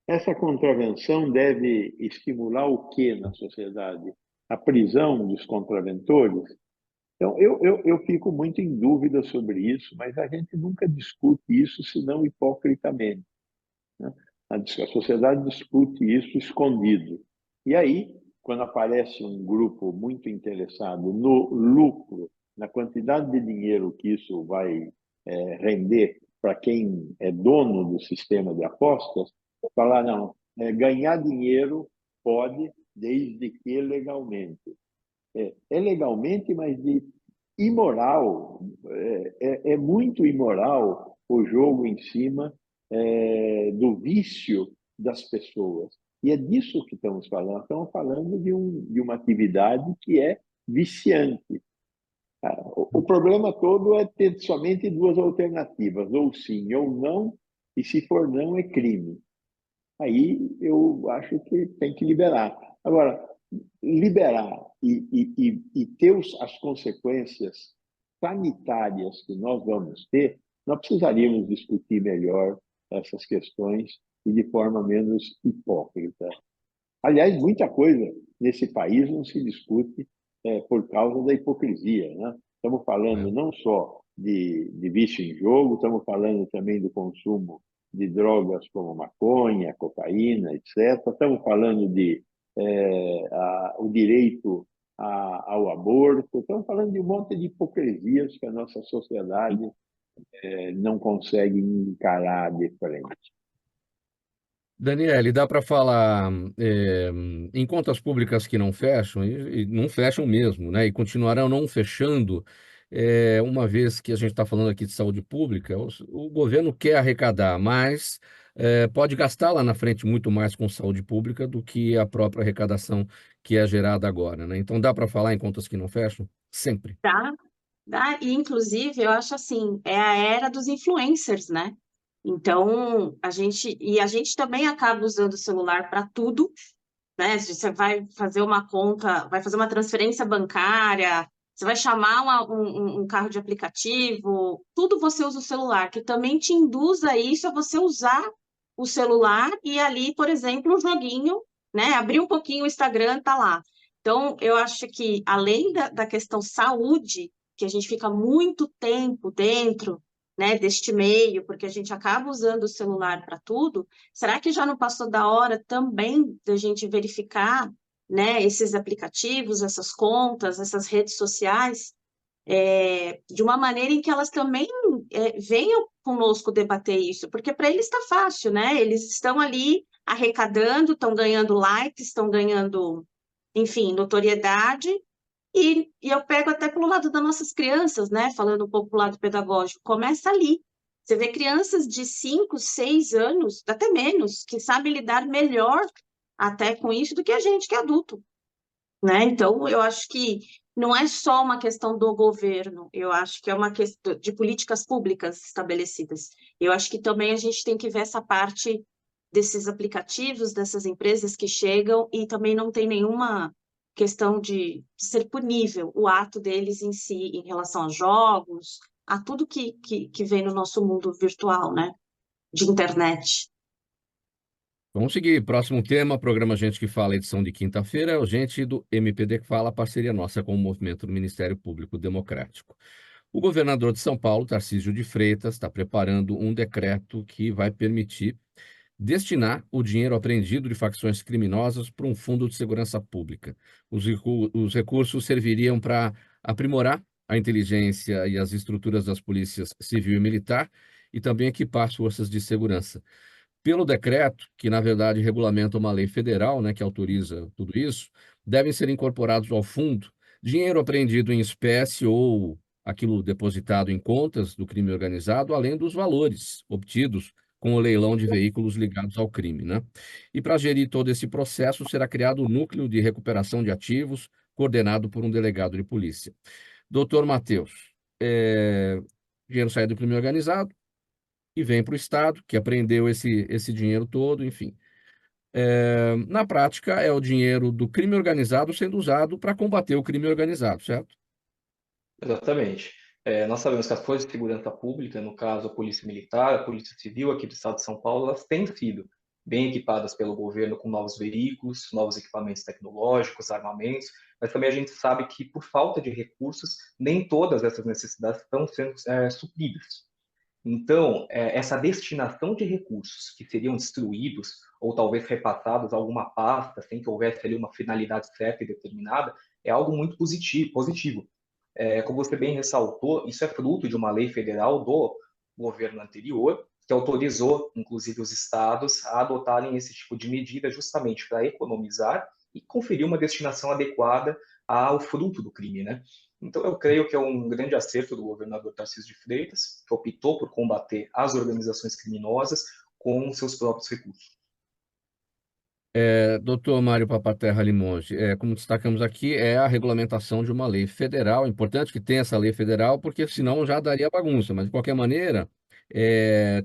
[SPEAKER 3] Essa contravenção deve estimular o que na sociedade? A prisão dos contraventores? Então, eu fico muito em dúvida sobre isso, mas a gente nunca discute isso, senão hipocritamente, né? A sociedade discute isso escondido. E aí, quando aparece um grupo muito interessado no lucro, na quantidade de dinheiro que isso vai render para quem é dono do sistema de apostas, falar, não, ganhar dinheiro pode, desde que legalmente. É legalmente, mas de imoral, é muito imoral o jogo em cima do vício das pessoas. E é disso que estamos falando. Estamos falando de uma atividade que é viciante. O problema todo é ter somente duas alternativas, ou sim ou não, e se for não, é crime. Aí eu acho que tem que liberar. Agora, liberar e ter as consequências sanitárias que nós vamos ter, nós precisaríamos discutir melhor essas questões e de forma menos hipócrita. Aliás, muita coisa nesse país não se discute por causa da hipocrisia, né? Estamos falando não só de vício em jogo, estamos falando também do consumo de drogas como maconha, cocaína, etc. Estamos falando de o direito ao aborto, estamos falando de um monte de hipocrisias que a nossa sociedade não consegue encarar de frente.
[SPEAKER 1] Daniele, dá para falar em contas públicas que não fecham, e não fecham mesmo, né? E continuarão não fechando, uma vez que a gente está falando aqui de saúde pública, o governo quer arrecadar, mas pode gastar lá na frente muito mais com saúde pública do que a própria arrecadação que é gerada agora, né? Então dá para falar em contas que não fecham? Sempre.
[SPEAKER 4] Tá? E, inclusive, eu acho assim, é a era dos influencers, né? Então, a gente também acaba usando o celular para tudo, né? Você vai fazer uma conta, vai fazer uma transferência bancária, você vai chamar um carro de aplicativo, tudo você usa o celular, que também te induz a isso, a você usar o celular e ali, por exemplo, o joguinho, né? Abrir um pouquinho o Instagram, tá lá. Então, eu acho que além da questão saúde, que a gente fica muito tempo dentro, né, deste meio, porque a gente acaba usando o celular para tudo, será que já não passou da hora também da gente verificar, né, esses aplicativos, essas contas, essas redes sociais, de uma maneira em que elas também venham conosco debater isso, porque para eles está fácil, né? Eles estão ali arrecadando, estão ganhando likes, estão ganhando, enfim, notoriedade, e eu pego até pelo lado das nossas crianças, né? Falando um pouco do lado pedagógico, começa ali. Você vê crianças de 5, 6 anos, até menos, que sabem lidar melhor até com isso do que a gente que é adulto, né? Então, eu acho que não é só uma questão do governo, eu acho que é uma questão de políticas públicas estabelecidas. Eu acho que também a gente tem que ver essa parte desses aplicativos, dessas empresas que chegam e também não tem nenhuma questão de ser punível o ato deles em si, em relação a jogos, a tudo que vem no nosso mundo virtual, né? De internet.
[SPEAKER 1] Vamos seguir. Próximo tema, programa Gente que Fala, edição de quinta-feira, é o Gente do MPD que Fala, parceria nossa com o movimento do Ministério Público Democrático. O governador de São Paulo, Tarcísio de Freitas, está preparando um decreto que vai permitir destinar o dinheiro apreendido de facções criminosas para um fundo de segurança pública. Os recursos serviriam para aprimorar a inteligência e as estruturas das polícias civil e militar e também equipar as forças de segurança. Pelo decreto, que na verdade regulamenta uma lei federal, né, que autoriza tudo isso, devem ser incorporados ao fundo dinheiro apreendido em espécie ou aquilo depositado em contas do crime organizado, além dos valores obtidos com o leilão de veículos ligados ao crime, né? E para gerir todo esse processo, será criado o Núcleo de Recuperação de Ativos, coordenado por um delegado de polícia. Doutor Matheus, dinheiro sai do crime organizado e vem para o Estado, que apreendeu esse dinheiro todo, enfim. Na prática, é o dinheiro do crime organizado sendo usado para combater o crime organizado, certo?
[SPEAKER 5] Exatamente. Nós sabemos que as forças de segurança pública, no caso a Polícia Militar, a Polícia Civil aqui do Estado de São Paulo, elas têm sido bem equipadas pelo governo com novos veículos, novos equipamentos tecnológicos, armamentos, mas também a gente sabe que, por falta de recursos, nem todas essas necessidades estão sendo supridas. Então, essa destinação de recursos que seriam destruídos ou talvez repassados a alguma pasta, sem que houvesse ali uma finalidade certa e determinada, é algo muito positivo. Como você bem ressaltou, isso é fruto de uma lei federal do governo anterior, que autorizou, inclusive, os estados a adotarem esse tipo de medida justamente para economizar e conferir uma destinação adequada ao fruto do crime, né? Então, eu creio que é um grande acerto do governador Tarcísio de Freitas, que optou por combater as organizações criminosas com seus próprios recursos.
[SPEAKER 1] Doutor Mário Papaterra Limonge, como destacamos aqui, é a regulamentação de uma lei federal. Importante que tenha essa lei federal, porque senão já daria bagunça. Mas, de qualquer maneira,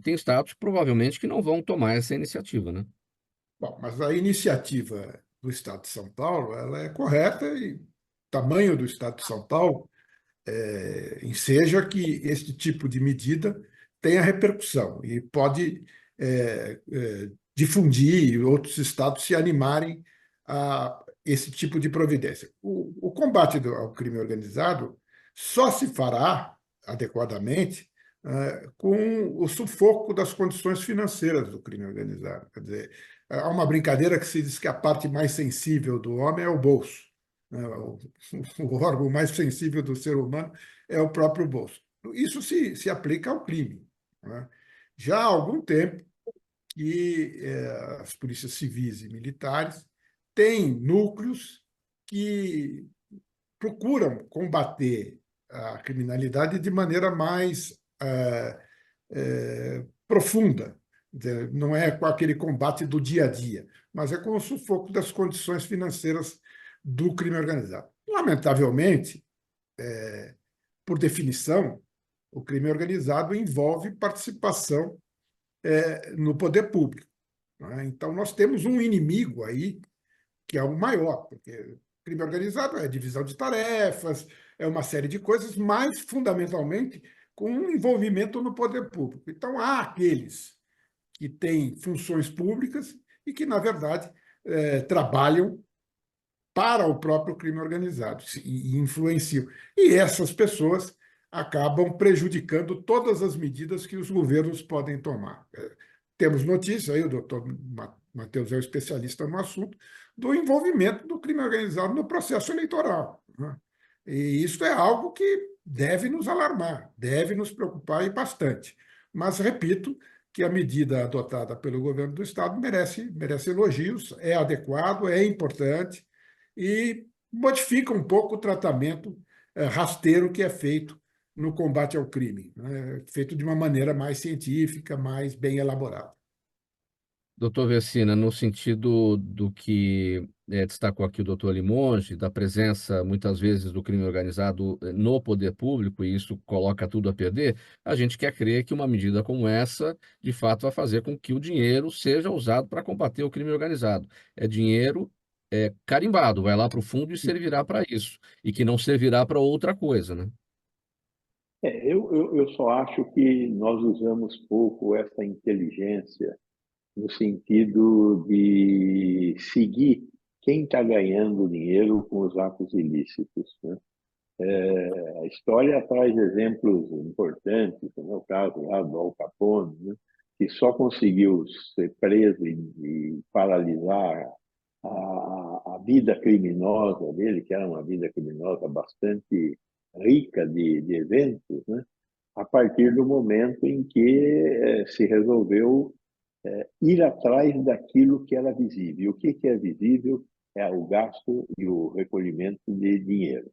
[SPEAKER 1] tem estados provavelmente que não vão tomar essa iniciativa, né?
[SPEAKER 2] Bom, mas a iniciativa do Estado de São Paulo, ela é correta e o tamanho do Estado de São Paulo enseja que este tipo de medida tenha repercussão e pode difundir e outros estados se animarem a esse tipo de providência. O combate ao crime organizado só se fará adequadamente com o sufoco das condições financeiras do crime organizado. Quer dizer, há uma brincadeira que se diz que a parte mais sensível do homem é o bolso. O órgão mais sensível do ser humano é o próprio bolso. Isso se aplica ao crime, né? Já há algum tempo que as polícias civis e militares têm núcleos que procuram combater a criminalidade de maneira mais profunda. Não é com aquele combate do dia a dia, mas é com o sufoco das condições financeiras do crime organizado. Lamentavelmente, por definição, o crime organizado envolve participação no poder público, né? Então, nós temos um inimigo aí, que é o maior, porque o crime organizado é divisão de tarefas, é uma série de coisas, mas, fundamentalmente, com um envolvimento no poder público. Então, há aqueles que têm funções públicas e que, na verdade, trabalham para o próprio crime organizado e influenciam. E essas pessoas acabam prejudicando todas as medidas que os governos podem tomar. Temos notícia, aí o doutor Matheus é o especialista no assunto, do envolvimento do crime organizado no processo eleitoral, né? E isso é algo que deve nos alarmar, deve nos preocupar e bastante. Mas, repito, que a medida adotada pelo governo do Estado merece elogios, é adequado, é importante e modifica um pouco o tratamento rasteiro que é feito no combate ao crime, né? Feito de uma maneira mais científica, mais bem elaborada.
[SPEAKER 1] Doutor Vecina, no sentido do que destacou aqui o doutor Limonge, da presença, muitas vezes, do crime organizado no poder público, e isso coloca tudo a perder, a gente quer crer que uma medida como essa, de fato, vai fazer com que o dinheiro seja usado para combater o crime organizado. É dinheiro carimbado, vai lá para o fundo e servirá para isso, e que não servirá para outra coisa, né?
[SPEAKER 3] Eu só acho que nós usamos pouco essa inteligência no sentido de seguir quem está ganhando dinheiro com os atos ilícitos, né? A história traz exemplos importantes, como é o caso lá do Al Capone, né? Que só conseguiu ser preso e paralisar a vida criminosa dele, que era uma vida criminosa bastante rica de eventos, né? A partir do momento em que se resolveu ir atrás daquilo que era visível. E o que é visível é o gasto e o recolhimento de dinheiro.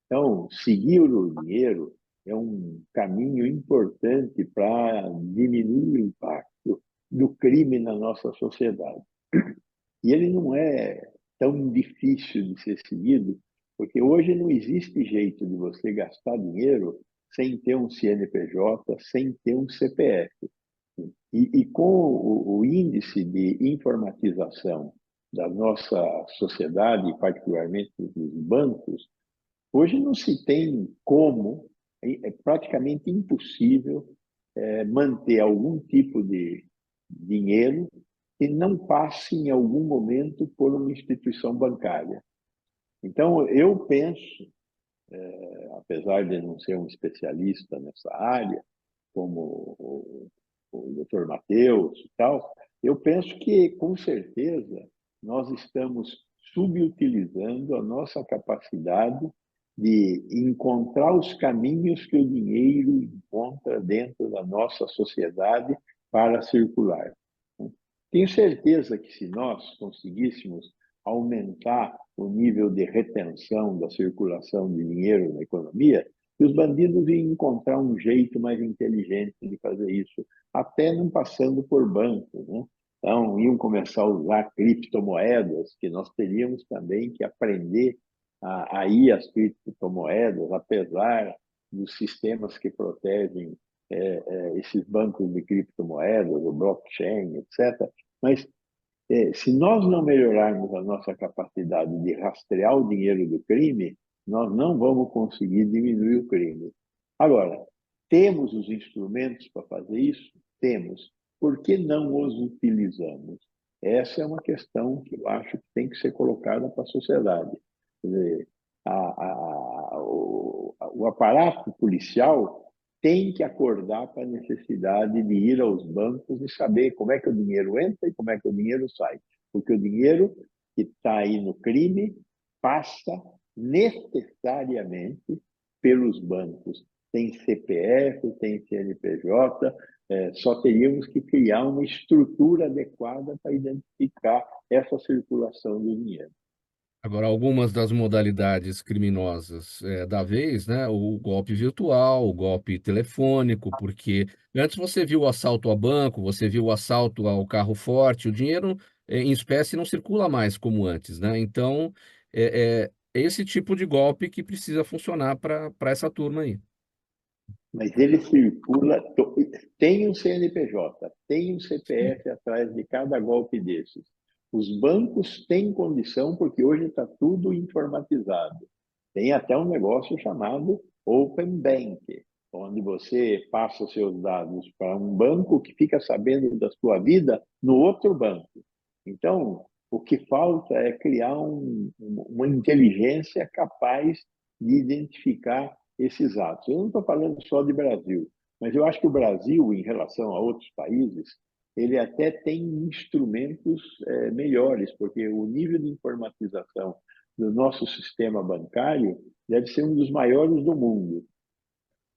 [SPEAKER 3] Então, seguir o dinheiro é um caminho importante para diminuir o impacto do crime na nossa sociedade. E ele não é tão difícil de ser seguido, porque hoje não existe jeito de você gastar dinheiro sem ter um CNPJ, sem ter um CPF. E com o índice de informatização da nossa sociedade, particularmente dos bancos, hoje não se tem como, é praticamente impossível manter algum tipo de dinheiro que não passe em algum momento por uma instituição bancária. Então, eu penso, apesar de não ser um especialista nessa área, como o Dr. Matheus e tal, eu penso que, com certeza, nós estamos subutilizando a nossa capacidade de encontrar os caminhos que o dinheiro encontra dentro da nossa sociedade para circular. Tenho certeza que, se nós conseguíssemos aumentar o nível de retenção da circulação de dinheiro na economia, os bandidos iam encontrar um jeito mais inteligente de fazer isso, até não passando por bancos, né? Então, iam começar a usar criptomoedas, que nós teríamos também que aprender a ir às criptomoedas, apesar dos sistemas que protegem esses bancos de criptomoedas, o blockchain, etc. Mas se nós não melhorarmos a nossa capacidade de rastrear o dinheiro do crime, nós não vamos conseguir diminuir o crime. Agora, temos os instrumentos para fazer isso? Temos. Por que não os utilizamos? Essa é uma questão que eu acho que tem que ser colocada para a sociedade. Quer dizer, o aparato policial tem que acordar para a necessidade de ir aos bancos e saber como é que o dinheiro entra e como é que o dinheiro sai. Porque o dinheiro que está aí no crime passa necessariamente pelos bancos. Tem CPF, tem CNPJ, só teríamos que criar uma estrutura adequada para identificar essa circulação do dinheiro.
[SPEAKER 1] Agora, algumas das modalidades criminosas da vez, né? O golpe virtual, o golpe telefônico, porque antes você viu o assalto a banco, você viu o assalto ao carro forte, o dinheiro em espécie não circula mais como antes, né? Então, é esse tipo de golpe que precisa funcionar para essa turma aí.
[SPEAKER 3] Mas ele circula, tem um CNPJ, tem um CPF atrás de cada golpe desses. Os bancos têm condição, porque hoje está tudo informatizado. Tem até um negócio chamado Open Bank, onde você passa seus dados para um banco que fica sabendo da sua vida no outro banco. Então, o que falta é criar uma inteligência capaz de identificar esses atos. Eu não estou falando só de Brasil, mas eu acho que o Brasil, em relação a outros países, ele até tem instrumentos melhores, porque o nível de informatização do nosso sistema bancário deve ser um dos maiores do mundo.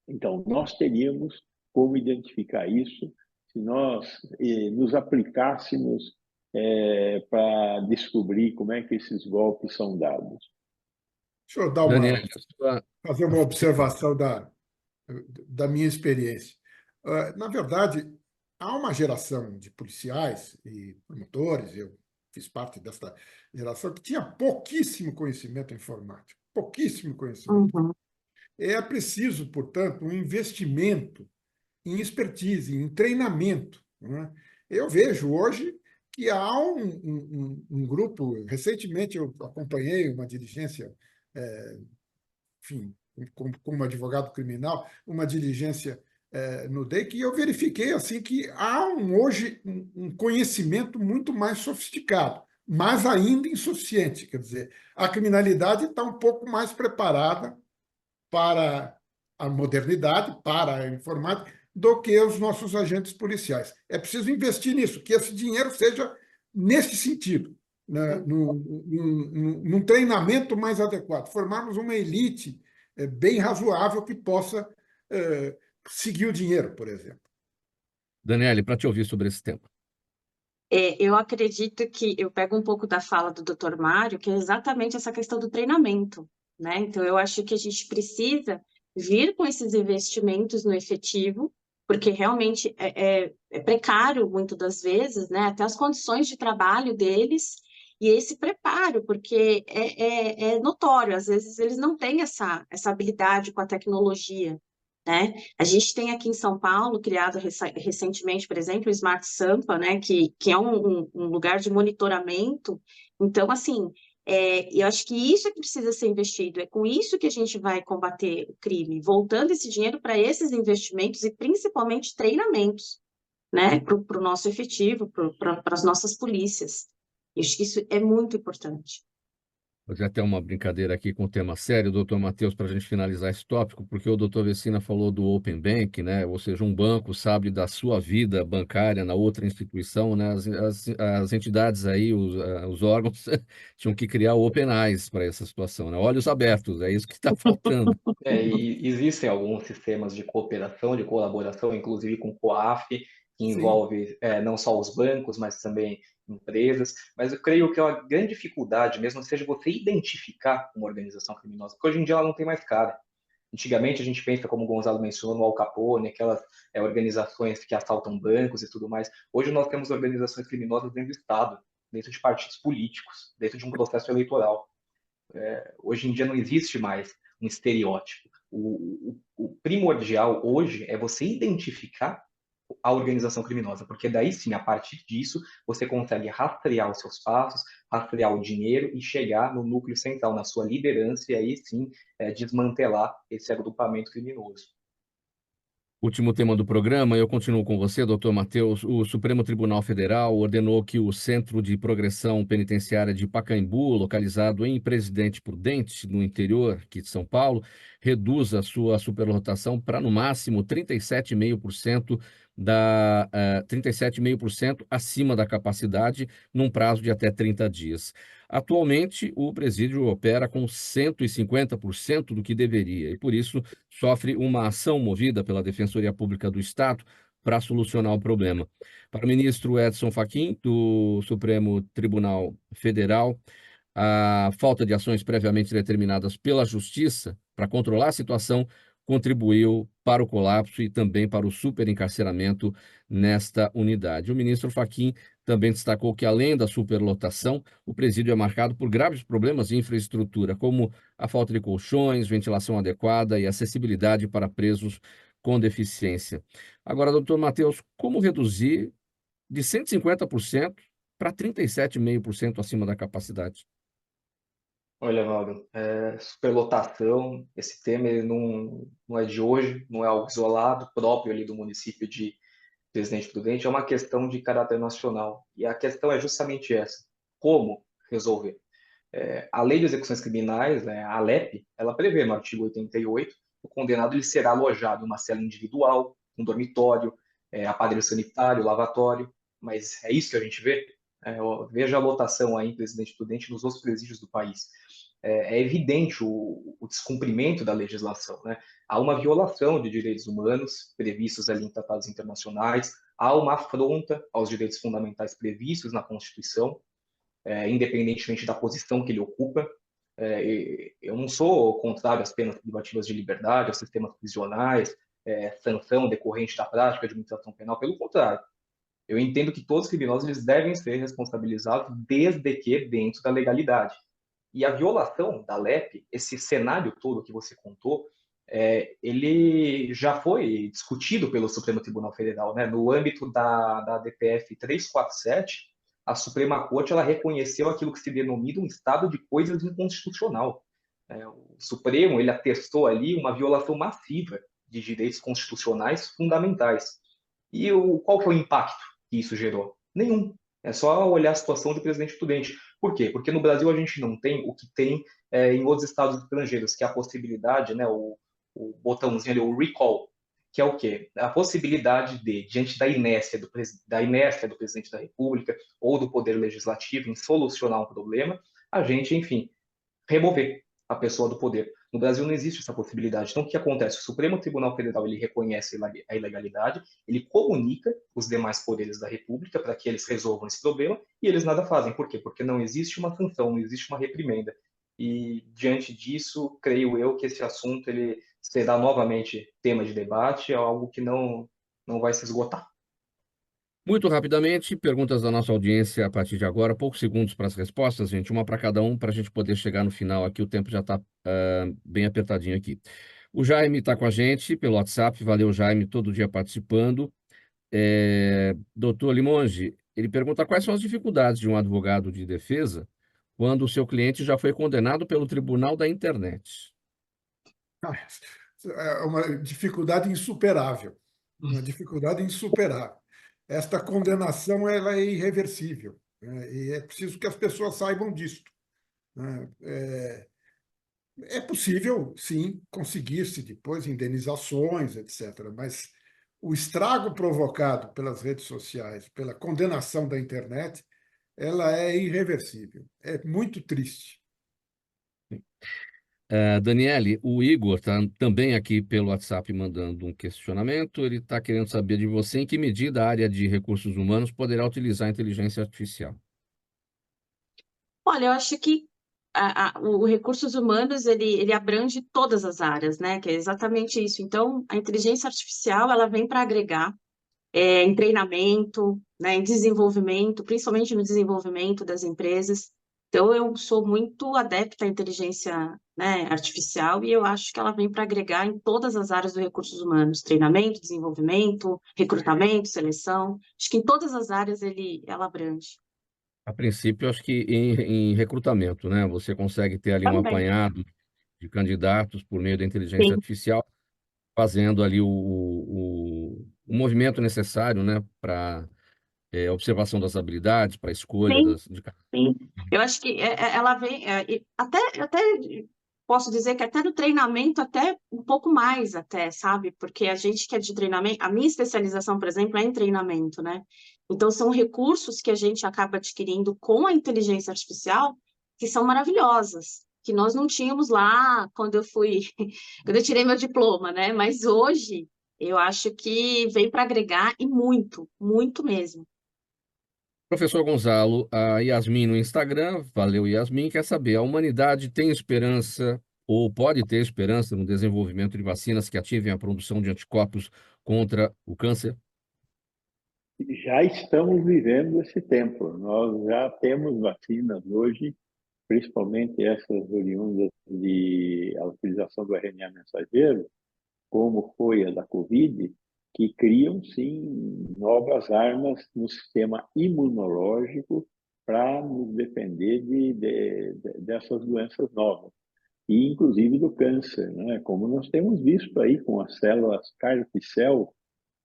[SPEAKER 3] Então, nós teríamos como identificar isso se nós nos aplicássemos para descobrir como é que esses golpes são dados.
[SPEAKER 2] Deixa eu dar
[SPEAKER 1] Daniel,
[SPEAKER 2] fazer uma observação da minha experiência. Na verdade, há uma geração de policiais e promotores, eu fiz parte dessa geração, que tinha pouquíssimo conhecimento informático, pouquíssimo conhecimento.
[SPEAKER 4] Uhum.
[SPEAKER 2] É preciso, portanto, um investimento em expertise, em treinamento, né? Eu vejo hoje que há um grupo, recentemente eu acompanhei uma diligência, enfim, como advogado criminal, uma diligência no DEIC, e eu verifiquei assim que há hoje um conhecimento muito mais sofisticado, mas ainda insuficiente. Quer dizer, a criminalidade está um pouco mais preparada para a modernidade, para a informática, do que os nossos agentes policiais. É preciso investir nisso, que esse dinheiro seja nesse sentido, né? Num treinamento mais adequado, formarmos uma elite bem razoável que possa seguir o dinheiro, por exemplo.
[SPEAKER 1] Daniele, para te ouvir sobre esse tema.
[SPEAKER 4] Eu acredito que eu pego um pouco da fala do Dr. Mário, que é exatamente essa questão do treinamento, né? Então, eu acho que a gente precisa vir com esses investimentos no efetivo, porque realmente é precário, muitas das vezes, né? Até as condições de trabalho deles e esse preparo, porque é notório, às vezes eles não têm essa habilidade com a tecnologia, né? A gente tem aqui em São Paulo, criado recentemente, por exemplo, o Smart Sampa, né? Que é um lugar de monitoramento. Então, assim, eu acho que isso é que precisa ser investido, é com isso que a gente vai combater o crime, voltando esse dinheiro para esses investimentos e principalmente treinamentos, né? Para o nosso efetivo, para as nossas polícias. Eu acho que isso é muito importante.
[SPEAKER 1] Vou fazer até uma brincadeira aqui com o tema sério, doutor Matheus, para a gente finalizar esse tópico, porque o doutor Vecina falou do Open Bank, né? Ou seja, um banco sabe da sua vida bancária na outra instituição, né? As entidades aí, os órgãos, tinham que criar o Open Eyes para essa situação, né? Olhos abertos, é isso que está faltando.
[SPEAKER 5] E existem alguns sistemas de cooperação, de colaboração, inclusive com o COAF, que
[SPEAKER 2] Sim.
[SPEAKER 5] envolve não só os bancos, mas também empresas. Mas eu creio que é uma grande dificuldade mesmo seja você identificar uma organização criminosa, porque hoje em dia ela não tem mais cara. Antigamente a gente pensa, como o Gonzalo mencionou, no Al Capone, aquelas organizações que assaltam bancos e tudo mais. Hoje nós temos organizações criminosas dentro do Estado, dentro de partidos políticos, dentro de um processo eleitoral. Hoje em dia não existe mais um estereótipo. O primordial hoje é você identificar a organização criminosa, porque daí sim, a partir disso, você consegue rastrear os seus passos, rastrear o dinheiro e chegar no núcleo central, na sua liderança, e aí sim desmantelar esse agrupamento criminoso.
[SPEAKER 1] Último tema do programa, eu continuo com você, doutor Matheus. O Supremo Tribunal Federal ordenou que o Centro de Progressão Penitenciária de Pacaembu, localizado em Presidente Prudente, no interior aqui de São Paulo, reduza a sua superlotação para, no máximo, 37,5% 37,5% acima da capacidade, num prazo de até 30 dias. Atualmente, o presídio opera com 150% do que deveria e, por isso, sofre uma ação movida pela Defensoria Pública do Estado para solucionar o problema. Para o ministro Edson Fachin, do Supremo Tribunal Federal, a falta de ações previamente determinadas pela Justiça para controlar a situação contribuiu para o colapso e também para o superencarceramento nesta unidade. O ministro Fachin também destacou que, além da superlotação, o presídio é marcado por graves problemas de infraestrutura, como a falta de colchões, ventilação adequada e acessibilidade para presos com deficiência. Agora, doutor Matheus, como reduzir de 150% para 37,5% acima da capacidade?
[SPEAKER 5] Olha, Mauro, superlotação, esse tema ele não é de hoje, não é algo isolado, próprio ali do município de Presidente Prudente, é uma questão de caráter nacional. E a questão é justamente essa: como resolver? A Lei de Execuções Criminais, né, a ALEP, ela prevê no artigo 88, o condenado ele será alojado em uma cela individual, um dormitório, aparelho sanitário, lavatório, mas é isso que a gente vê? Veja a lotação aí em Presidente Prudente nos outros presídios do país. é evidente o descumprimento da legislação, né? Há uma violação de direitos humanos previstos ali em tratados internacionais, há uma afronta aos direitos fundamentais previstos na Constituição, independentemente da posição que ele ocupa. Eu não sou contrário às penas privativas de liberdade, aos sistemas prisionais, sanção decorrente da prática de administração penal, pelo contrário. Eu entendo que todos os criminosos eles devem ser responsabilizados desde que dentro da legalidade. E a violação da LEP, esse cenário todo que você contou, ele já foi discutido pelo Supremo Tribunal Federal, né? No âmbito da DPF 347, a Suprema Corte ela reconheceu aquilo que se denomina um estado de coisas inconstitucional. O Supremo ele atestou ali uma violação massiva de direitos constitucionais fundamentais. E qual foi o impacto que isso gerou? Nenhum. É só olhar a situação do presidente Prudente. Por quê? Porque no Brasil a gente não tem o que tem em outros estados estrangeiros, que é a possibilidade, né, o botãozinho ali, o recall, que é o quê? A possibilidade de, diante da inércia do presidente da República ou do Poder Legislativo em solucionar um problema, a gente, enfim, remover a pessoa do poder. No Brasil não existe essa possibilidade. Então, o que acontece? O Supremo Tribunal Federal ele reconhece a ilegalidade, ele comunica os demais poderes da República para que eles resolvam esse problema e eles nada fazem. Por quê? Porque não existe uma sanção, não existe uma reprimenda. E, diante disso, creio eu que esse assunto ele será novamente tema de debate, é algo que não vai se esgotar.
[SPEAKER 1] Muito rapidamente, perguntas da nossa audiência a partir de agora, poucos segundos para as respostas, gente, uma para cada um, para a gente poder chegar no final aqui, o tempo já está bem apertadinho aqui. O Jaime está com a gente pelo WhatsApp, valeu Jaime, todo dia participando. Doutor Limonge, ele pergunta quais são as dificuldades de um advogado de defesa quando o seu cliente já foi condenado pelo Tribunal da Internet.
[SPEAKER 2] É uma dificuldade insuperável, uma dificuldade insuperável. Esta condenação ela é irreversível, né? E é preciso que as pessoas saibam disto, né? É possível, sim, conseguir-se depois indenizações, etc., mas o estrago provocado pelas redes sociais, pela condenação da internet, ela é irreversível. É muito triste.
[SPEAKER 1] Daniele, o Igor está também aqui pelo WhatsApp mandando um questionamento. Ele está querendo saber de você em que medida a área de recursos humanos poderá utilizar a inteligência artificial.
[SPEAKER 4] Olha, eu acho que o recursos humanos ele abrange todas as áreas, né? Que é exatamente isso. Então, a inteligência artificial ela vem para agregar em treinamento, né, em desenvolvimento, principalmente no desenvolvimento das empresas. Então, eu sou muito adepta à inteligência, né, artificial e eu acho que ela vem para agregar em todas as áreas dos recursos humanos, treinamento, desenvolvimento, recrutamento, seleção. Acho que em todas as áreas ela abrange.
[SPEAKER 1] A princípio, acho que em recrutamento, né? Você consegue ter ali um
[SPEAKER 4] Também.
[SPEAKER 1] apanhado de candidatos por meio da inteligência
[SPEAKER 4] Sim,
[SPEAKER 1] artificial, fazendo ali o movimento necessário, né, para observação das habilidades, para a escolha
[SPEAKER 4] sim.
[SPEAKER 1] de cada.
[SPEAKER 4] Sim, eu acho que ela vem, e até posso dizer que até no treinamento, até um pouco mais até, sabe? Porque a gente que é de treinamento, a minha especialização, por exemplo, é em treinamento, né? Então, são recursos que a gente acaba adquirindo com a inteligência artificial que são maravilhosas, que nós não tínhamos lá quando eu fui, quando eu tirei meu diploma, né? Mas hoje, eu acho que vem para agregar e muito, muito mesmo.
[SPEAKER 1] Professor Gonzalo, a Yasmin no Instagram, valeu Yasmin, quer saber, a humanidade tem esperança ou pode ter esperança no desenvolvimento de vacinas que ativem a produção de anticorpos contra o câncer?
[SPEAKER 3] Já estamos vivendo esse tempo. Nós já temos vacinas hoje, principalmente essas oriundas de a utilização do RNA mensageiro, como foi a da Covid, que criam, sim, novas armas no sistema imunológico para nos defender dessas doenças novas, e inclusive do câncer, né? Como nós temos visto aí com as células CAR-T-cell.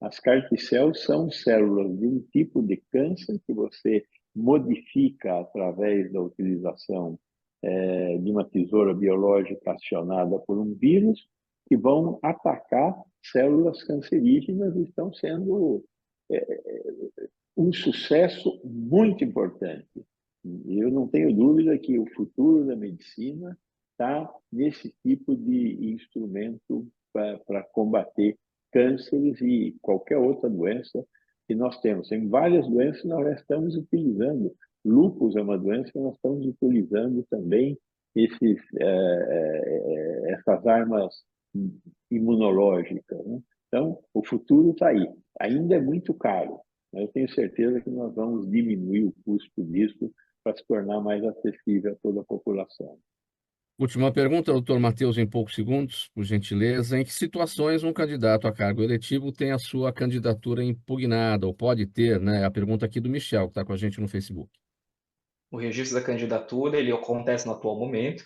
[SPEAKER 3] As CAR-T-cell são células de um tipo de câncer que você modifica através da utilização de uma tesoura biológica acionada por um vírus, que vão atacar células cancerígenas e estão sendo um sucesso muito importante. Eu não tenho dúvida que o futuro da medicina está nesse tipo de instrumento para combater cânceres e qualquer outra doença que nós temos. Tem várias doenças que nós já estamos utilizando. Lúpus é uma doença que nós estamos utilizando também essas armas imunológicas, né? Então, o futuro está aí. Ainda é muito caro, mas eu tenho certeza que nós vamos diminuir o custo disso para se tornar mais acessível a toda a população.
[SPEAKER 1] Última pergunta, doutor Matheus, em poucos segundos, por gentileza. Em que situações um candidato a cargo eletivo tem a sua candidatura impugnada, ou pode ter, né? A pergunta aqui do Michel, que está com a gente no Facebook.
[SPEAKER 5] O registro da candidatura, ele acontece no atual momento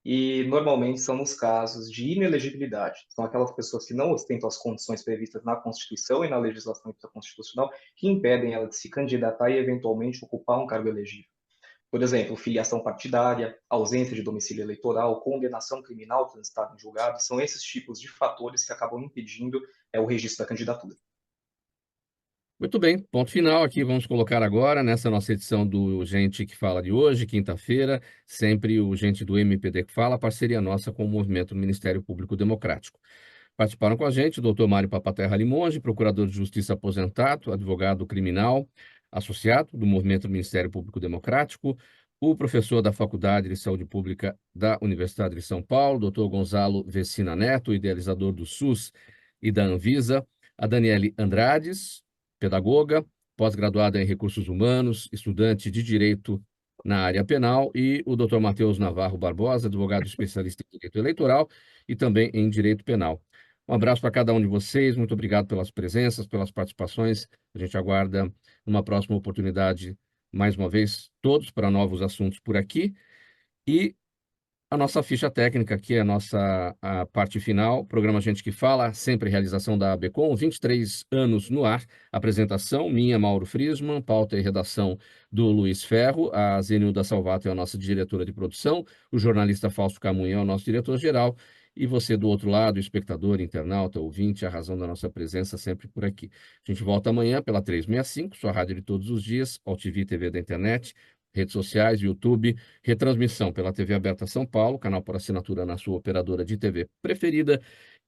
[SPEAKER 5] e normalmente são nos casos de inelegibilidade. São aquelas pessoas que não ostentam as condições previstas na Constituição e na legislação constitucional que impedem ela de se candidatar e eventualmente ocupar um cargo elegível. Por exemplo, filiação partidária, ausência de domicílio eleitoral, condenação criminal transitada em julgado, são esses tipos de fatores que acabam impedindo o registro da candidatura.
[SPEAKER 1] Muito bem, ponto final aqui. Vamos colocar agora, nessa nossa edição do Gente que Fala de hoje, quinta-feira, sempre o Gente do MPD que Fala, parceria nossa com o Movimento do Ministério Público Democrático. Participaram com a gente o doutor Mário Papaterra Limonge, procurador de Justiça aposentado, advogado criminal, associado do Movimento do Ministério Público Democrático, o professor da Faculdade de Saúde Pública da Universidade de São Paulo, doutor Gonzalo Vecina Neto, idealizador do SUS e da Anvisa, a Daniele Andrades, pedagoga, pós-graduada em Recursos Humanos, estudante de Direito na área penal, e o doutor Matheus Navarro Barbosa, advogado especialista em Direito Eleitoral e também em Direito Penal. Um abraço para cada um de vocês, muito obrigado pelas presenças, pelas participações. A gente aguarda uma próxima oportunidade, mais uma vez, todos para novos assuntos por aqui. E a nossa ficha técnica aqui é a parte final, programa Gente que Fala, sempre realização da ABCom, 23 anos no ar, apresentação minha, Mauro Friesman, pauta e redação do Luiz Ferro, a Zenilda Salvato é a nossa diretora de produção, o jornalista Fausto Camunha é o nosso diretor-geral, e você do outro lado, espectador, internauta, ouvinte, a razão da nossa presença sempre por aqui. A gente volta amanhã pela 365, sua rádio de todos os dias, AltV TV da internet, redes sociais, YouTube, retransmissão pela TV Aberta São Paulo, canal por assinatura na sua operadora de TV preferida,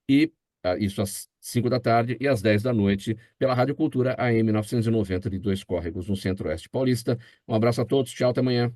[SPEAKER 1] e isso às 5 da tarde e às 10 da noite pela Rádio Cultura AM 990 de Dois Córregos, no Centro-Oeste Paulista. Um abraço a todos, tchau, até amanhã.